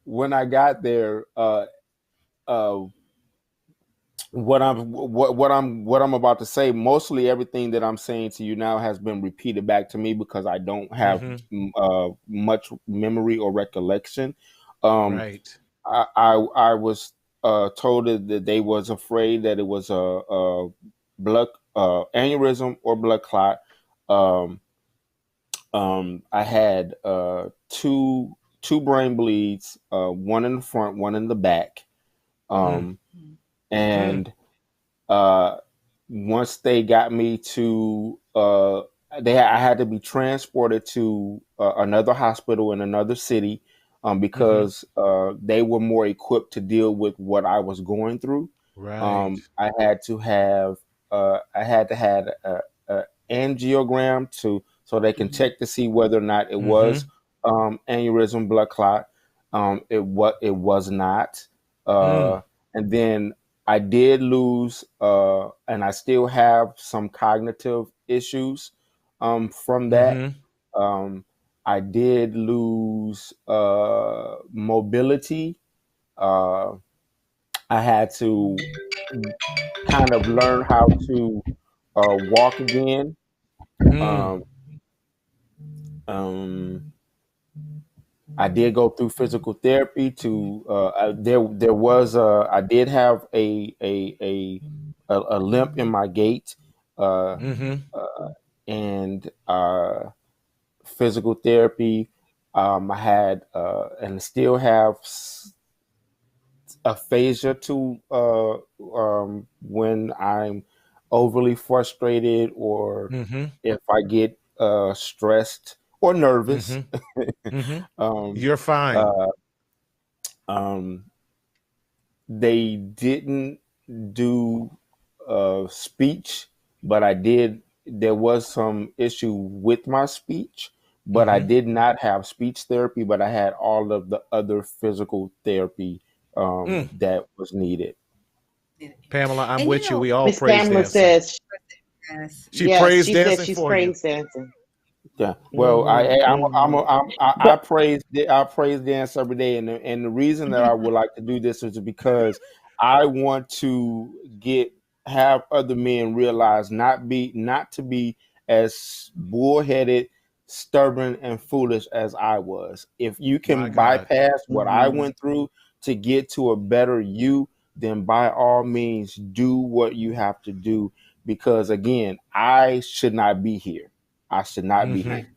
when I got there, uh, what I'm about to say, mostly everything that I'm saying to you now has been repeated back to me because I don't have Hmm. much memory or recollection. Um, Right. I was told that they was afraid that it was a blood aneurysm or blood clot. Um, I had two brain bleeds, one in the front, one in the back, Mm, um, mm, and uh, once they got me to I had to be transported to another hospital in another city, hmm. because they were more equipped to deal with what I was going through. Right. I had to have a angiogram to so they can Mhm. check to see whether or not it was Hmm. aneurysm blood clot. It was not. Mm, And then I did lose, and I still have some cognitive issues from that. hmm. Um, I did lose mobility. Uh, I had to kind of learn how to walk again. Mm, Um, um, I did go through physical therapy to there was I did have a limp in my gait, uh, hmm. uh, and physical therapy. I had and still have aphasia to when I'm overly frustrated or Hmm. if I get stressed or nervous. Hmm. Hmm. um, You're fine. uh, um, they didn't do speech, but I did. There was some issue with my speech, but I Hmm. did not have speech therapy. But I had all of the other physical therapy Mm. that was needed. Pamela, I'm And with you. We all Miss praise Pamela dancing. says, yes, She yes, praised she says dancing she's for you. praise dancing. Yeah. Well, Mm-hmm, mm-hmm. I But praise dance every day, and the reason that I would like to do this is because I want to get have other men realize not to be as bullheaded, stubborn, and foolish as I was. If you My can God. bypass what I mhm. went through, to get to a better you, then by all means do what you have to do. Because again, I should not be here. I should not be Mm-hmm. here.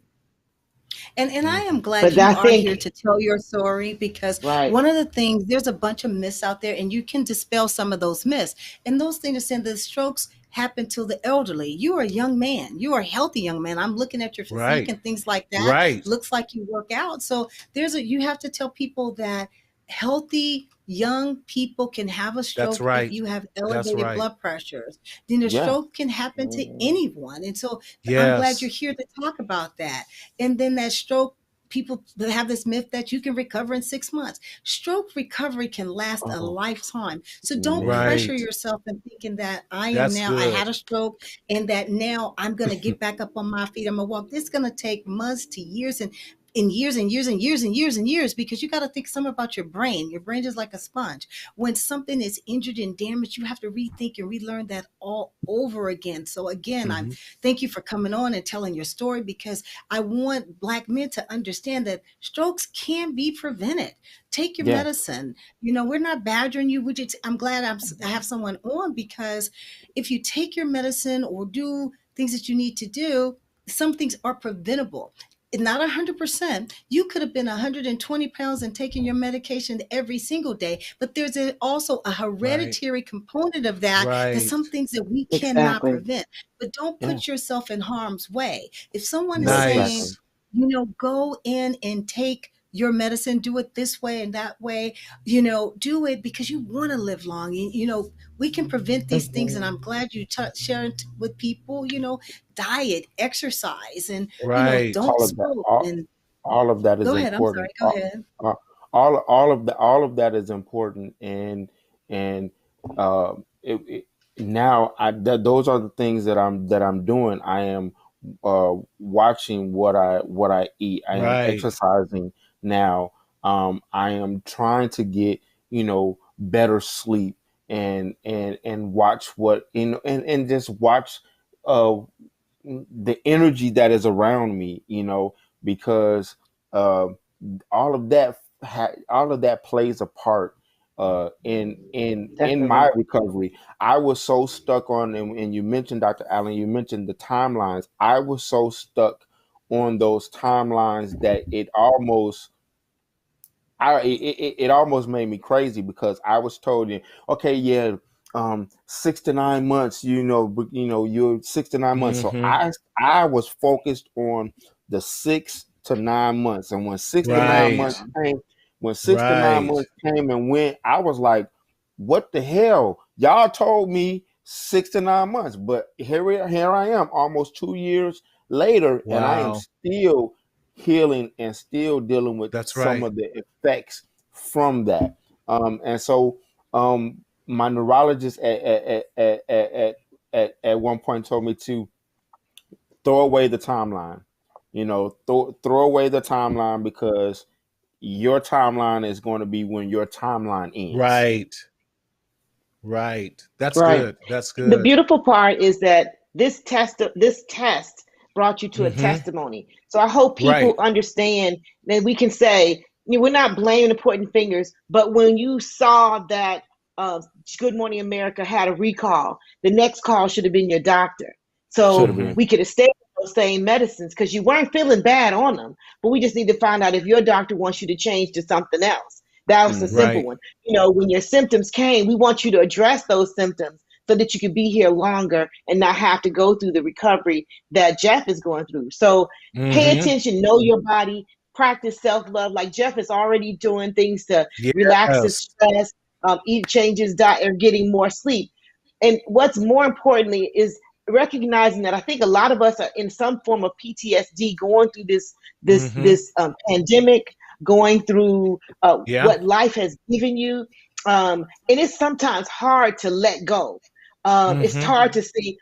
And I am glad But you I are here think, to tell your story, because right, one of the things, there's a bunch of myths out there and you can dispel some of those myths. And those things are saying the strokes happen to the elderly. You are a young man. You are a healthy young man. I'm looking at your physique Right. and things like that. Right. Looks like you work out. So you have to tell people that healthy young people can have a That's stroke if right. you have That's elevated right. blood pressures. Then a Yeah. stroke can happen to anyone. And so I'm glad you're Yes. here to talk about that. And then that stroke, people have this myth that you can recover in 6 months. Stroke recovery can last a Oh lifetime. So don't man. pressure Right. yourself in thinking that That's I good. had a stroke and that now I'm going to get back up on my feet. I'm going to walk. This is going to take months to years and years and years and years and years and years, because you got to think some about your brain. Your brain is like a sponge. When something is injured and damaged, you have to rethink and relearn that all over again. So again, I'm Mm-hmm. thank you for coming on and telling your story, because I want Black men to understand that strokes can be prevented. Take your Yeah. medicine. We're not badgering you. I'm glad I have someone on, because if you take your medicine or do things that you need to do, some things are preventable. Not 100%. You could have been 120 pounds and taking your medication every single day, but there's also a Right. hereditary component of that. There's Right. some things that we cannot exactly. prevent, but don't Yeah. put yourself in harm's way. If someone is saying, Exactly. Nice. go in and take your medicine, do it this way and that way, do it because you want to live long. We can prevent these things. And Mhm. I'm glad you sharing with people, diet, exercise, and, Right. don't All of that. smoke. And All of that is go ahead. I'm sorry. important. Go ahead. Uh, all of that is important, and uh, now those are the things that I'm doing. I am watching what I eat. I am Right. exercising now. I am trying to get better sleep and watch what and just watch uh the energy that is around me, because uh, all of that plays a part in my Definitely. recovery. I was so stuck on, and you mentioned, Dr. Allen, you mentioned the timelines. I was so stuck on those timelines that it almost made me crazy, because I was told, okay, yeah, 6 to 9 months, you're 6 to 9 months. So Mm-hmm. I was focused on the 6 to 9 months, and Right. when six to nine Right. months came and went, I was like, what the hell? Y'all told me 6 to 9 months, but here I am, almost 2 years later, and I am Wow. still healing and still dealing with That's some right. of the effects from that. And so my neurologist at one point told me to throw away the timeline. Throw away the timeline, because your timeline is going to be when your timeline ends. Right. Right. That's Right. good. That's The good. beautiful part is that this test brought you to a Mm-hmm. testimony. So I hope people Right. understand that we can say, we're not blaming and pointing fingers, but when you saw that uh, Good Morning America had a recall, the next call should have been your doctor. Should So have Mm-hmm. been. we could have stayed with those same medicines because you weren't feeling bad on them, but we just need to find out if your doctor wants you to change to something else. That was the Hmm. simple Right. one. When your symptoms came, we want you to address those symptoms so that you can be here longer and not have to go through the recovery that Jeff is going through. So pay Mm-hmm. attention, know your body, practice self love. Like Jeff is already doing things to relax his Yes. stress, eat changes, diet, or getting more sleep. And what's more importantly is recognizing that I think a lot of us are in some form of PTSD, going through Mm-hmm. this pandemic, going through Yeah. what life has given you, and it's sometimes hard to let go. It's Mm-hmm. hard to see.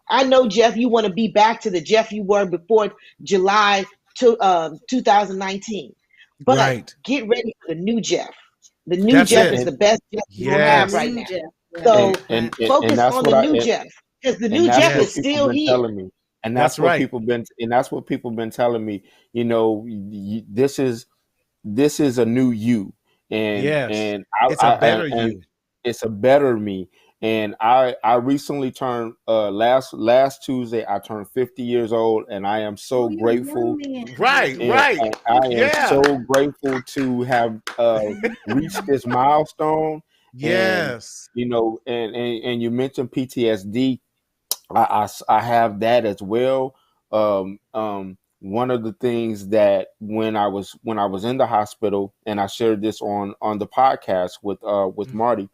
I know, Jeff, you want to be back to the Jeff you were before July 2019, but Right. get ready for the new Jeff. The new That's Jeff it. is the And best Jeff you're gonna have Yes. right New now. Jeff. Right. So and Right. and focus that's on what the I new Jeff because the and new that's Jeff what is Yes. people still been here. telling me, and That's right. that's what people been telling me. This is a new you, and Yes. and It's a better and you. it's a better me. And I recently turned last Tuesday I turned 50 years old, and I am Oh, so you're a young grateful. man. Right, right. And I am Yeah. so grateful to have reached this milestone. And Yes. and you mentioned PTSD. I have that as well. One of the things that when I was in the hospital, and I shared this on the podcast with Marty,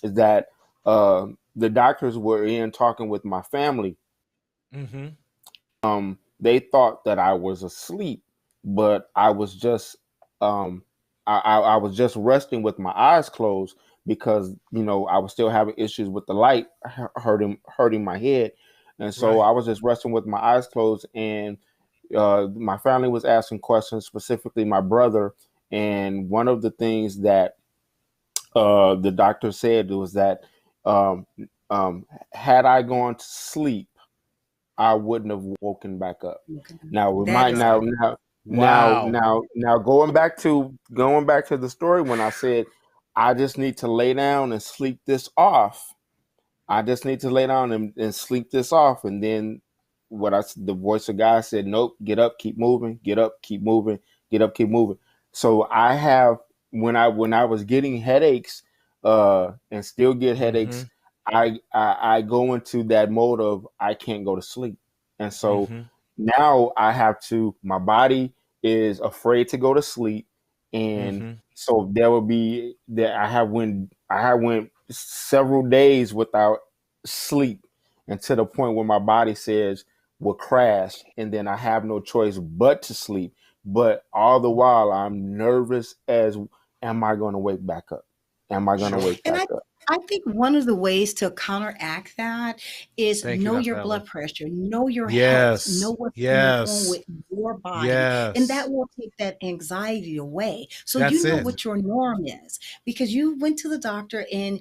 is that the doctors were in talking with my family. Mm-hmm. They thought that I was asleep, but I was just um, I was just resting with my eyes closed because I was still having issues with the light hurting my head, and so I Right. was just resting with my eyes closed. And my family was asking questions, specifically my brother. And one of the things that the doctor said was that um, had I gone to sleep, I wouldn't have woken back up. Okay. Now That remind is now good. now now Wow. now now going back to the story when I said I just need to lay down and sleep this off. I just need to lay down and sleep this off. And then the voice of God said, nope, get up, keep moving, get up, keep moving, get up, keep moving. So I have when I was getting headaches, and still get Mm-hmm. headaches, I go into that mode of I can't go to sleep. And so Mm-hmm. now my body is afraid to go to sleep. And Mm-hmm. so there will be that I have went several days without sleep, and to the point where my body says will crash, and then I have no choice but to sleep. But all the while I'm nervous as, am I going to wake back up? Am I going to Sure. wake And back I up? I think one of the ways to counteract that is Thank you, know Dr. your Allen. blood pressure, know your health, know Yes. what's going on Yes. with your body, and Yes. that will take that anxiety away. So That's you know it. what your norm is because you went to the doctor and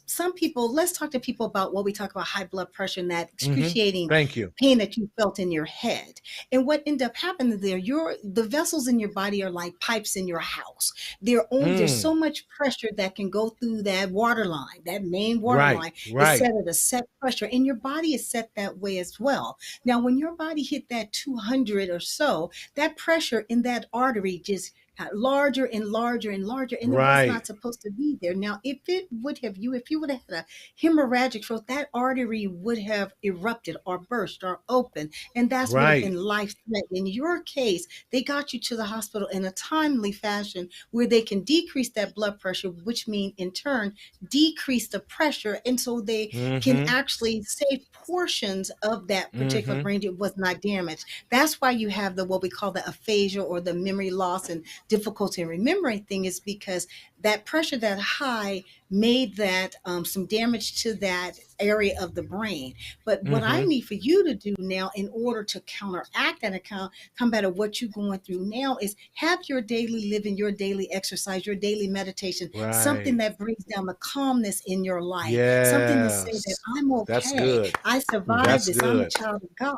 some people, let's talk to people about what we talk about high blood pressure and that Mm-hmm. excruciating Thank you. pain that you felt in your head. And what ended up happening there, the vessels in your body are like pipes in your house. There's Mm. so much pressure that can go through that water line. That main water Right. line is Right. set at a set pressure, and your body is set that way as well. Now, when your body hit that 200 or so, that pressure in that artery just got larger and larger and larger, and it was Right. not supposed to be there. Now, if you would have had a hemorrhagic stroke, that artery would have erupted or burst or opened, and that would have Right. been life threatening. In your case, they got you to the hospital in a timely fashion where they can decrease that blood pressure, which means in turn decrease the pressure. And so they can Mm-hmm. actually save portions of that particular Mm-hmm. brain that was not damaged. That's why you have the what we call the aphasia or the memory loss and difficulty in remembering thing is because that pressure that high made that some damage to that area of the brain. But what I Mm-hmm. need for you to do now in order to counteract that account combat of what you're going through now is have your daily living, your daily exercise, your daily meditation, something Right. that brings down the calmness in your life, something to say that Yes. I'm That's okay. good. I survived That's this. I'm a good. child of God.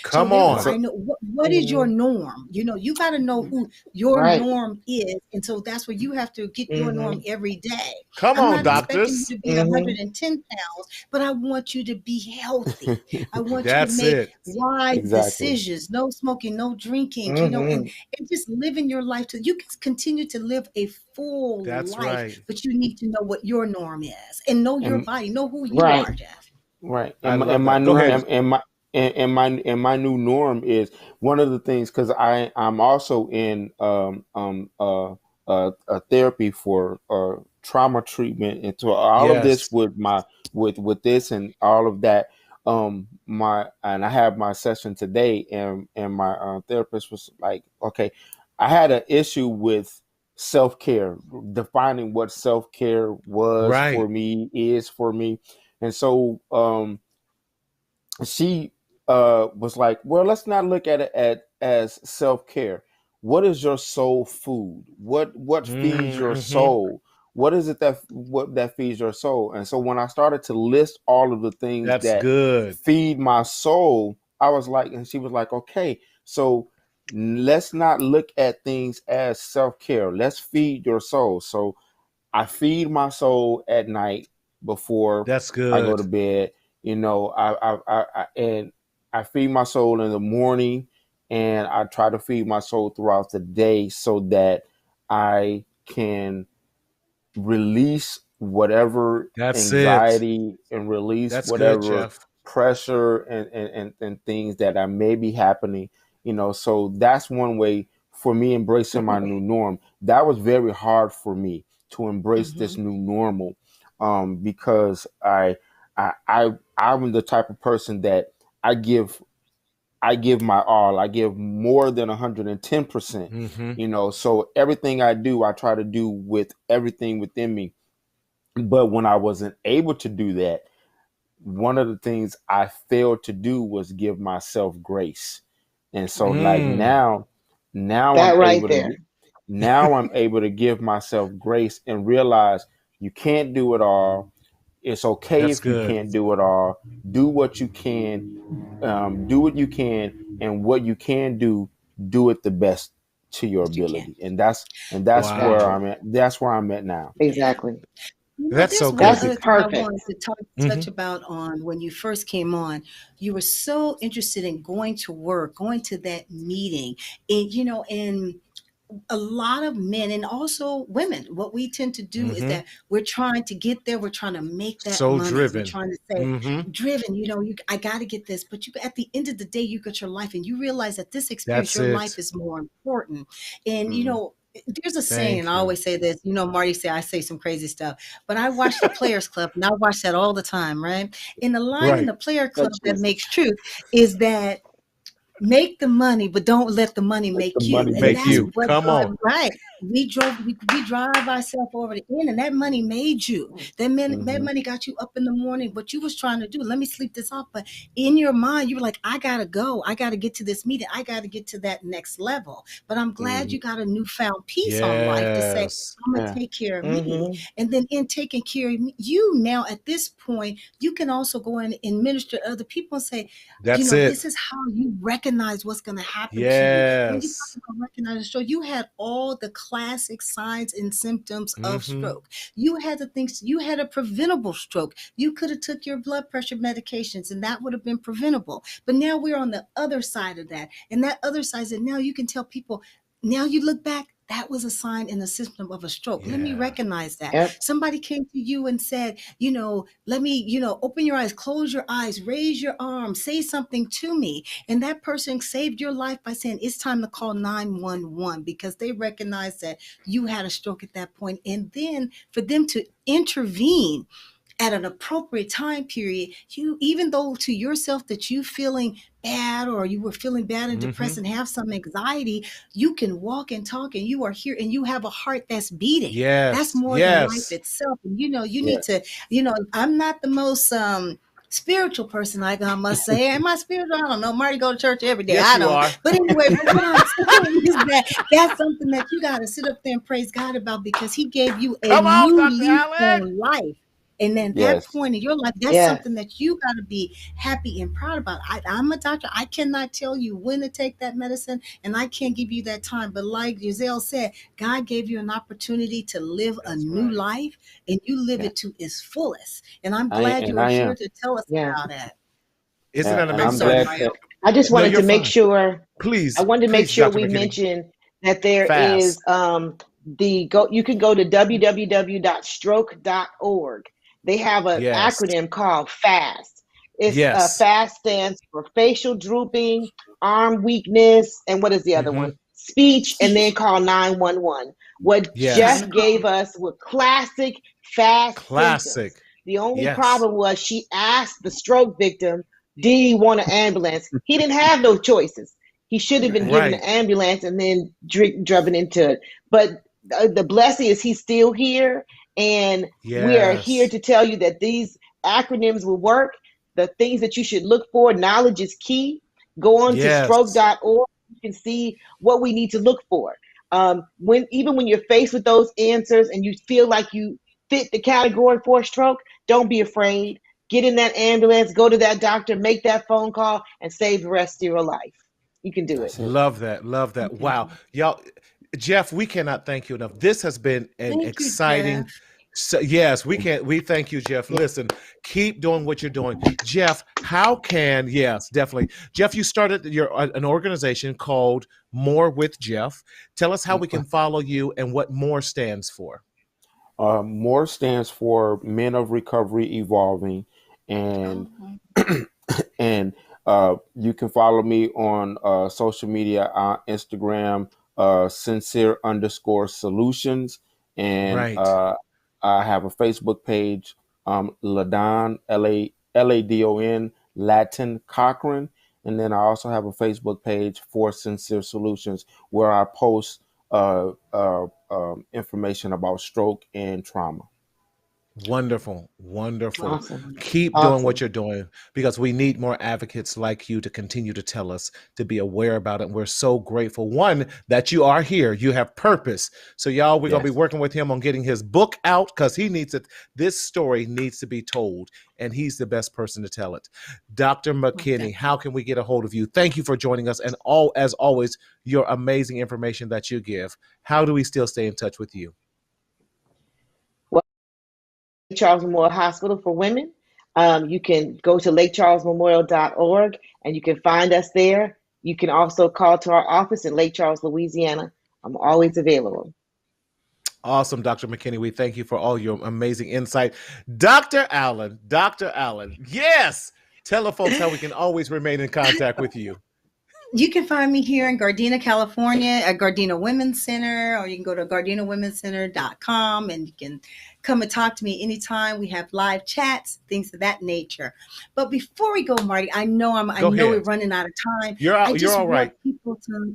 So Come therefore, on. I So know what is your Mhm. norm. You know, you got to know who your Right. norm is, and so that's where you have to get your norm Mhm. every day. Come I'm on, not mhm. expecting you doctors. to be Mhm. 110 pounds, but I want you to be healthy. I want you to That's make it. wise Exactly. decisions, no smoking, no drinking, Mhm. and just living your life to you can continue to live a full That's life, right. but you need to know what your norm is and know your And body, know who you Right. are, Jeff. right. I And love my that. Go new ahead. and my new norm is one of the things, because I'm also in therapy for trauma treatment, and so all of this Yes. with my with this and all of that. My and I have my session today, and my therapist was like, okay, I had an issue with self care, defining what self care was for Right. me, is for me. And so she was like, well, let's not look at it as self-care. What is your soul food? What feeds your Mm-hmm. soul? What is it that feeds your soul? And so when I started to list all of the things That's that good. feed my soul, I was like, and she was like, okay, so let's not look at things as self-care. Let's feed your soul. So I feed my soul at night before That's I go good. to bed. You know, and I feed my soul in the morning, and I try to feed my soul throughout the day so that I can release whatever That's it. anxiety and release That's good, whatever Jeff. pressure and things that are maybe happening. You know, so that's one way for me embracing my new norm. That was very hard for me to embrace this Hmm. new normal, because I'm the type of person that I give I give my all. I give more than 110%. Mm-hmm. You know, so everything I do, I try to do with everything within me. But when I wasn't able to do that, one of the things I failed to do was give myself grace. And so like Mm. now I'm That right able to there. get now I'm able to give myself grace and realize you can't do it all. It's okay That's if you good. can't do it all. Do what you can, do what you can, and what you can do it the best to your That you can. ability. And that's where Wow. Exactly. I'm at. That's where I'm at now. Exactly. That's There's so one good. That's other thing I perfect. wanted to Mm-hmm. touch about on when you first came on. You were so interested in going to work, going to that meeting, and and a lot of men and also women, what we tend to do is Mm-hmm. that we're trying to get there. We're trying to make that So money. We're driven. trying to say, Mm-hmm. driven, I got to get this. But at the end of the day, you got your life and you realize that this experience, That's your life it. is more important. And, Mm-hmm. there's a saying, and Thank I you. always say this, Marty say I say some crazy stuff, but I watch the Players Club and I watch that all the time, right? And the line in Right. the Player Oh, Club that Jesus. makes truth is that make the money, but don't let the money Let the make you. money And make Make that's you. you. what Come on. right. We drive ourselves over the end, and that money made you. That Mm-hmm. money got you up in the morning. What you was trying to do, let me sleep this off. But in your mind, you were like, I gotta go. I gotta get to this meeting. I gotta get to that next level. But I'm glad Mm-hmm. you got a newfound peace on life to say, Yes. I'm gonna Yeah. take care of me. Mm-hmm. And then in taking care of you now at this point, you can also go in and minister to other people and say, That's it. this is how you recognize what's going to happen to you. When you talk Yes. about recognizing stroke, you had all the classic signs and symptoms of Mm-hmm. stroke. You had the things, you had a preventable stroke. You could have took your blood pressure medications and that would have been preventable. But now we're on the other side of that. And that other side is that now you can tell people, now you look back, that was a sign and a symptom of a stroke. Let me Yeah. recognize that. Yep. Somebody came to you and said, let me, open your eyes, close your eyes, raise your arm, say something to me. And that person saved your life by saying, it's time to call 911 because they recognize that you had a stroke at that point. And then for them to intervene at an appropriate time period, you, even though to yourself that you feeling bad or you were feeling bad and Mm-hmm. depressed and have some anxiety, you can walk and talk and you are here and you have a heart that's beating. That's Yes. more than life Yes. itself. And you need Yes. to, I'm not the most spiritual person, I must say. Am I spiritual? I don't know. Marty go to church every day. Yes, I you don't. are. But anyway, but what I'm saying is that that's something that you got to sit up there and praise God about because He gave you a Come on, new Dr. lease Allen. on life. And then that Yes. point in your life, that's Yeah. something that you got to be happy and proud about. I'm a doctor. I cannot tell you when to take that medicine, and I can't give you that time. But like Giselle said, God gave you an opportunity to live a That's new right. life, and you live Yeah. it to its fullest. And I'm I glad and you are I here am. to tell us Yeah. about it. Isn't that And I'm I'm amazing? sorry, glad Mario. that. I just No, wanted you're to make fine. sure Please, please, Dr. we McKinney. mention that there is Fast. you can go to www.stroke.org. They have an Yes. acronym called FAST. It's Yes. FAST stands for facial drooping, arm weakness, and what is the other Mm-hmm. one? Speech, and then Speech. call 911. What It's time Yes. to Jeff call. gave us were classic fast symptoms. Classic. The only Yes. problem was she asked the stroke victim, did he want an ambulance? He didn't have no choices. He should have been given an Right. ambulance and then driven into it. But the blessing is he's still here. And we are here Yes. to tell you that these acronyms will work. The things that you should look for, knowledge is key. Go on to Yes. stroke.org. You can see what we need to look for. When you're faced with those answers and you feel like you fit the category for a stroke, don't be afraid. Get in that ambulance, go to that doctor, make that phone call, and save the rest of your life. You can do it. That's it. Love that. Love that. Thank Wow. you. Y'all, Jeff, we cannot thank you enough. This has been an Thank you, exciting. Jeff. So yes, we thank you, Jeff. Listen, keep doing what you're doing. Jeff, how can, yes, definitely. Jeff, you started an organization called More with Jeff. Tell us how we can follow you and what More stands for. More stands for Men of Recovery Evolving, and Oh, and you can follow me on social media, Instagram, sincere_solutions, and Right. I have a Facebook page, Ladon, Ladon, Latin Cochran, and then I also have a Facebook page for Sincere Solutions where I post information about stroke and trauma. Wonderful, wonderful. Awesome. Keep doing what Awesome. you're doing because we need more advocates like you to continue to tell us, to be aware about it. And we're so grateful, one, that you are here. You have purpose. So, y'all, we're going to be Yes. working with him on getting his book out because he needs it. This story needs to be told, and he's the best person to tell it. Dr. McKinney, how can we get a hold of you? Thank you for joining us. And as always, your amazing information that you give. How do we still stay in touch with you? Charles Memorial Hospital for Women. You can go to lakecharlesmemorial.org and you can find us there. You can also call to our office in Lake Charles, Louisiana. I'm always available. Awesome, Dr. McKinney. We thank you for all your amazing insight. Dr. Allen, yes, tell the folks how we can always remain in contact with you. You can find me here in Gardena, California at Gardena Women's Center, or you can go to GardenaWomen'sCenter.com and you can come and talk to me anytime. We have live chats, things of that nature. But before we go, Marty, I know we're running out of time. You're all right.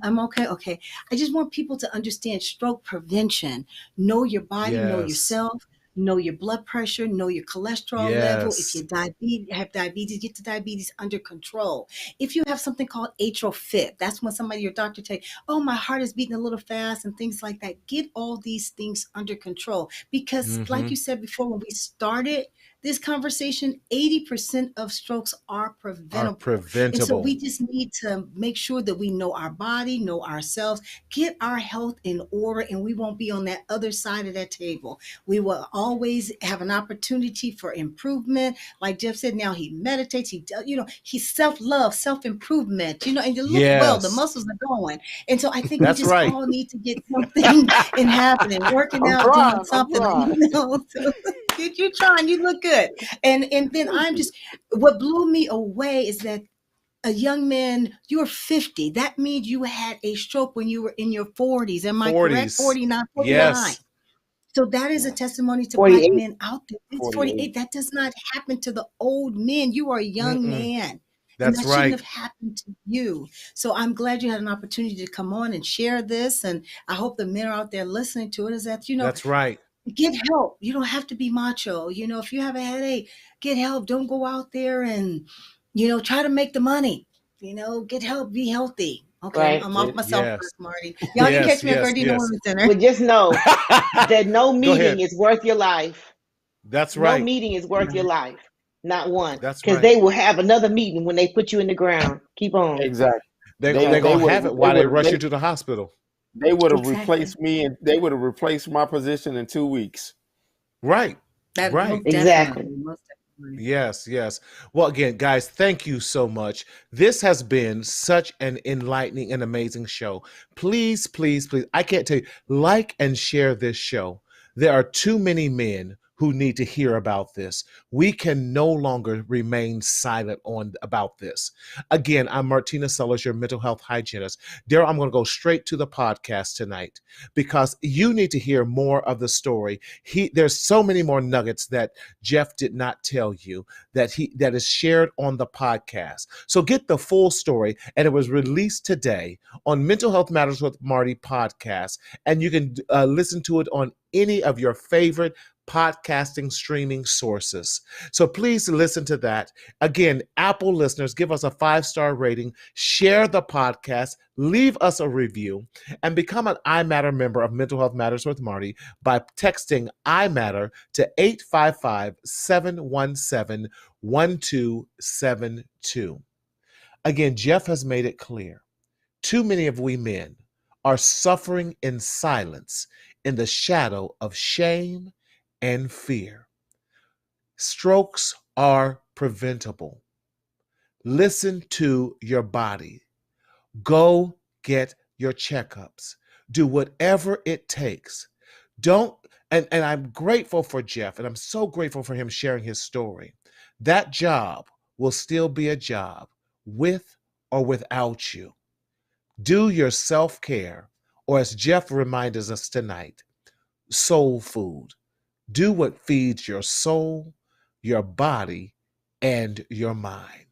I'm okay. Okay. I just want people to understand stroke prevention. Know your body, know yourself. Know your blood pressure, know your cholesterol level. If you have diabetes, get the diabetes under control. If you have something called atrial fib, that's when your doctor tell you, oh, my heart is beating a little fast and things like that. Get all these things under control because like you said before, when we started this conversation, 80% of strokes are preventable. And so we just need to make sure that we know our body, know ourselves, get our health in order, and we won't be on that other side of that table. We will always have an opportunity for improvement. Like Jeff said, now he meditates, he's self-love, self-improvement, and you look well, the muscles are going. And so I think we just all need to get something in happening, working out, doing something, So you're trying, you look good. And then what blew me away is that a young man, you're 50. That means you had a stroke when you were in your 40s. Am I correct? 49, 49. Yes. So that is a testimony to 48. Black men out there. It's 48. That does not happen to the old men. You are a young man. That's and that shouldn't have happened to you. So I'm glad you had an opportunity to come on and share this. And I hope the men are out there listening to it is that, that's right. Get help. You don't have to be macho. If you have a headache, get help. Don't go out there and, try to make the money. Get help. Be healthy. Okay, right. I'm off myself first, Marty. Y'all can catch me at Gardena Women's Center. But just know that no meeting is worth your life. That's right. No meeting is worth your life. Not one. That's because they will have another meeting when they put you in the ground. Keep on. Exactly. They're going to have it while they rush you to the hospital. They would have replaced me, and they would have replaced my position in 2 weeks. Right. Right. Exactly. Yes. Well, again, guys, thank you so much. This has been such an enlightening and amazing show. Please, I can't tell you, like and share this show. There are too many men who need to hear about this. We can no longer remain silent about this. Again, I'm Martina Sellers, your mental health hygienist. Daryl, I'm going to go straight to the podcast tonight because you need to hear more of the story. There's so many more nuggets that Jeff did not tell you that is shared on the podcast. So get the full story, and it was released today on Mental Health Matters with Marty podcast, and you can listen to it on any of your favorite podcasting streaming sources. So please listen to that. Again, Apple listeners, give us a 5-star rating, share the podcast, leave us a review, and become an iMatter member of Mental Health Matters with Marty by texting iMatter to 855-717-1272. Again, Jeff has made it clear. too many of we men are suffering in silence in the shadow of shame and fear. Strokes are preventable. Listen to your body. Go get your checkups. Do whatever it takes. Don't, and I'm grateful for Jeff, and I'm so grateful for him sharing his story. That job will still be a job with or without you. Do your self-care, or as Jeff reminds us tonight, soul food. Do what feeds your soul, your body, and your mind.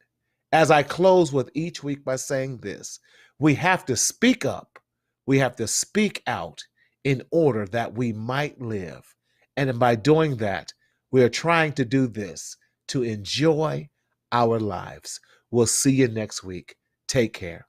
As I close with each week by saying this, we have to speak up, we have to speak out in order that we might live. And by doing that, we are trying to do this to enjoy our lives. We'll see you next week. Take care.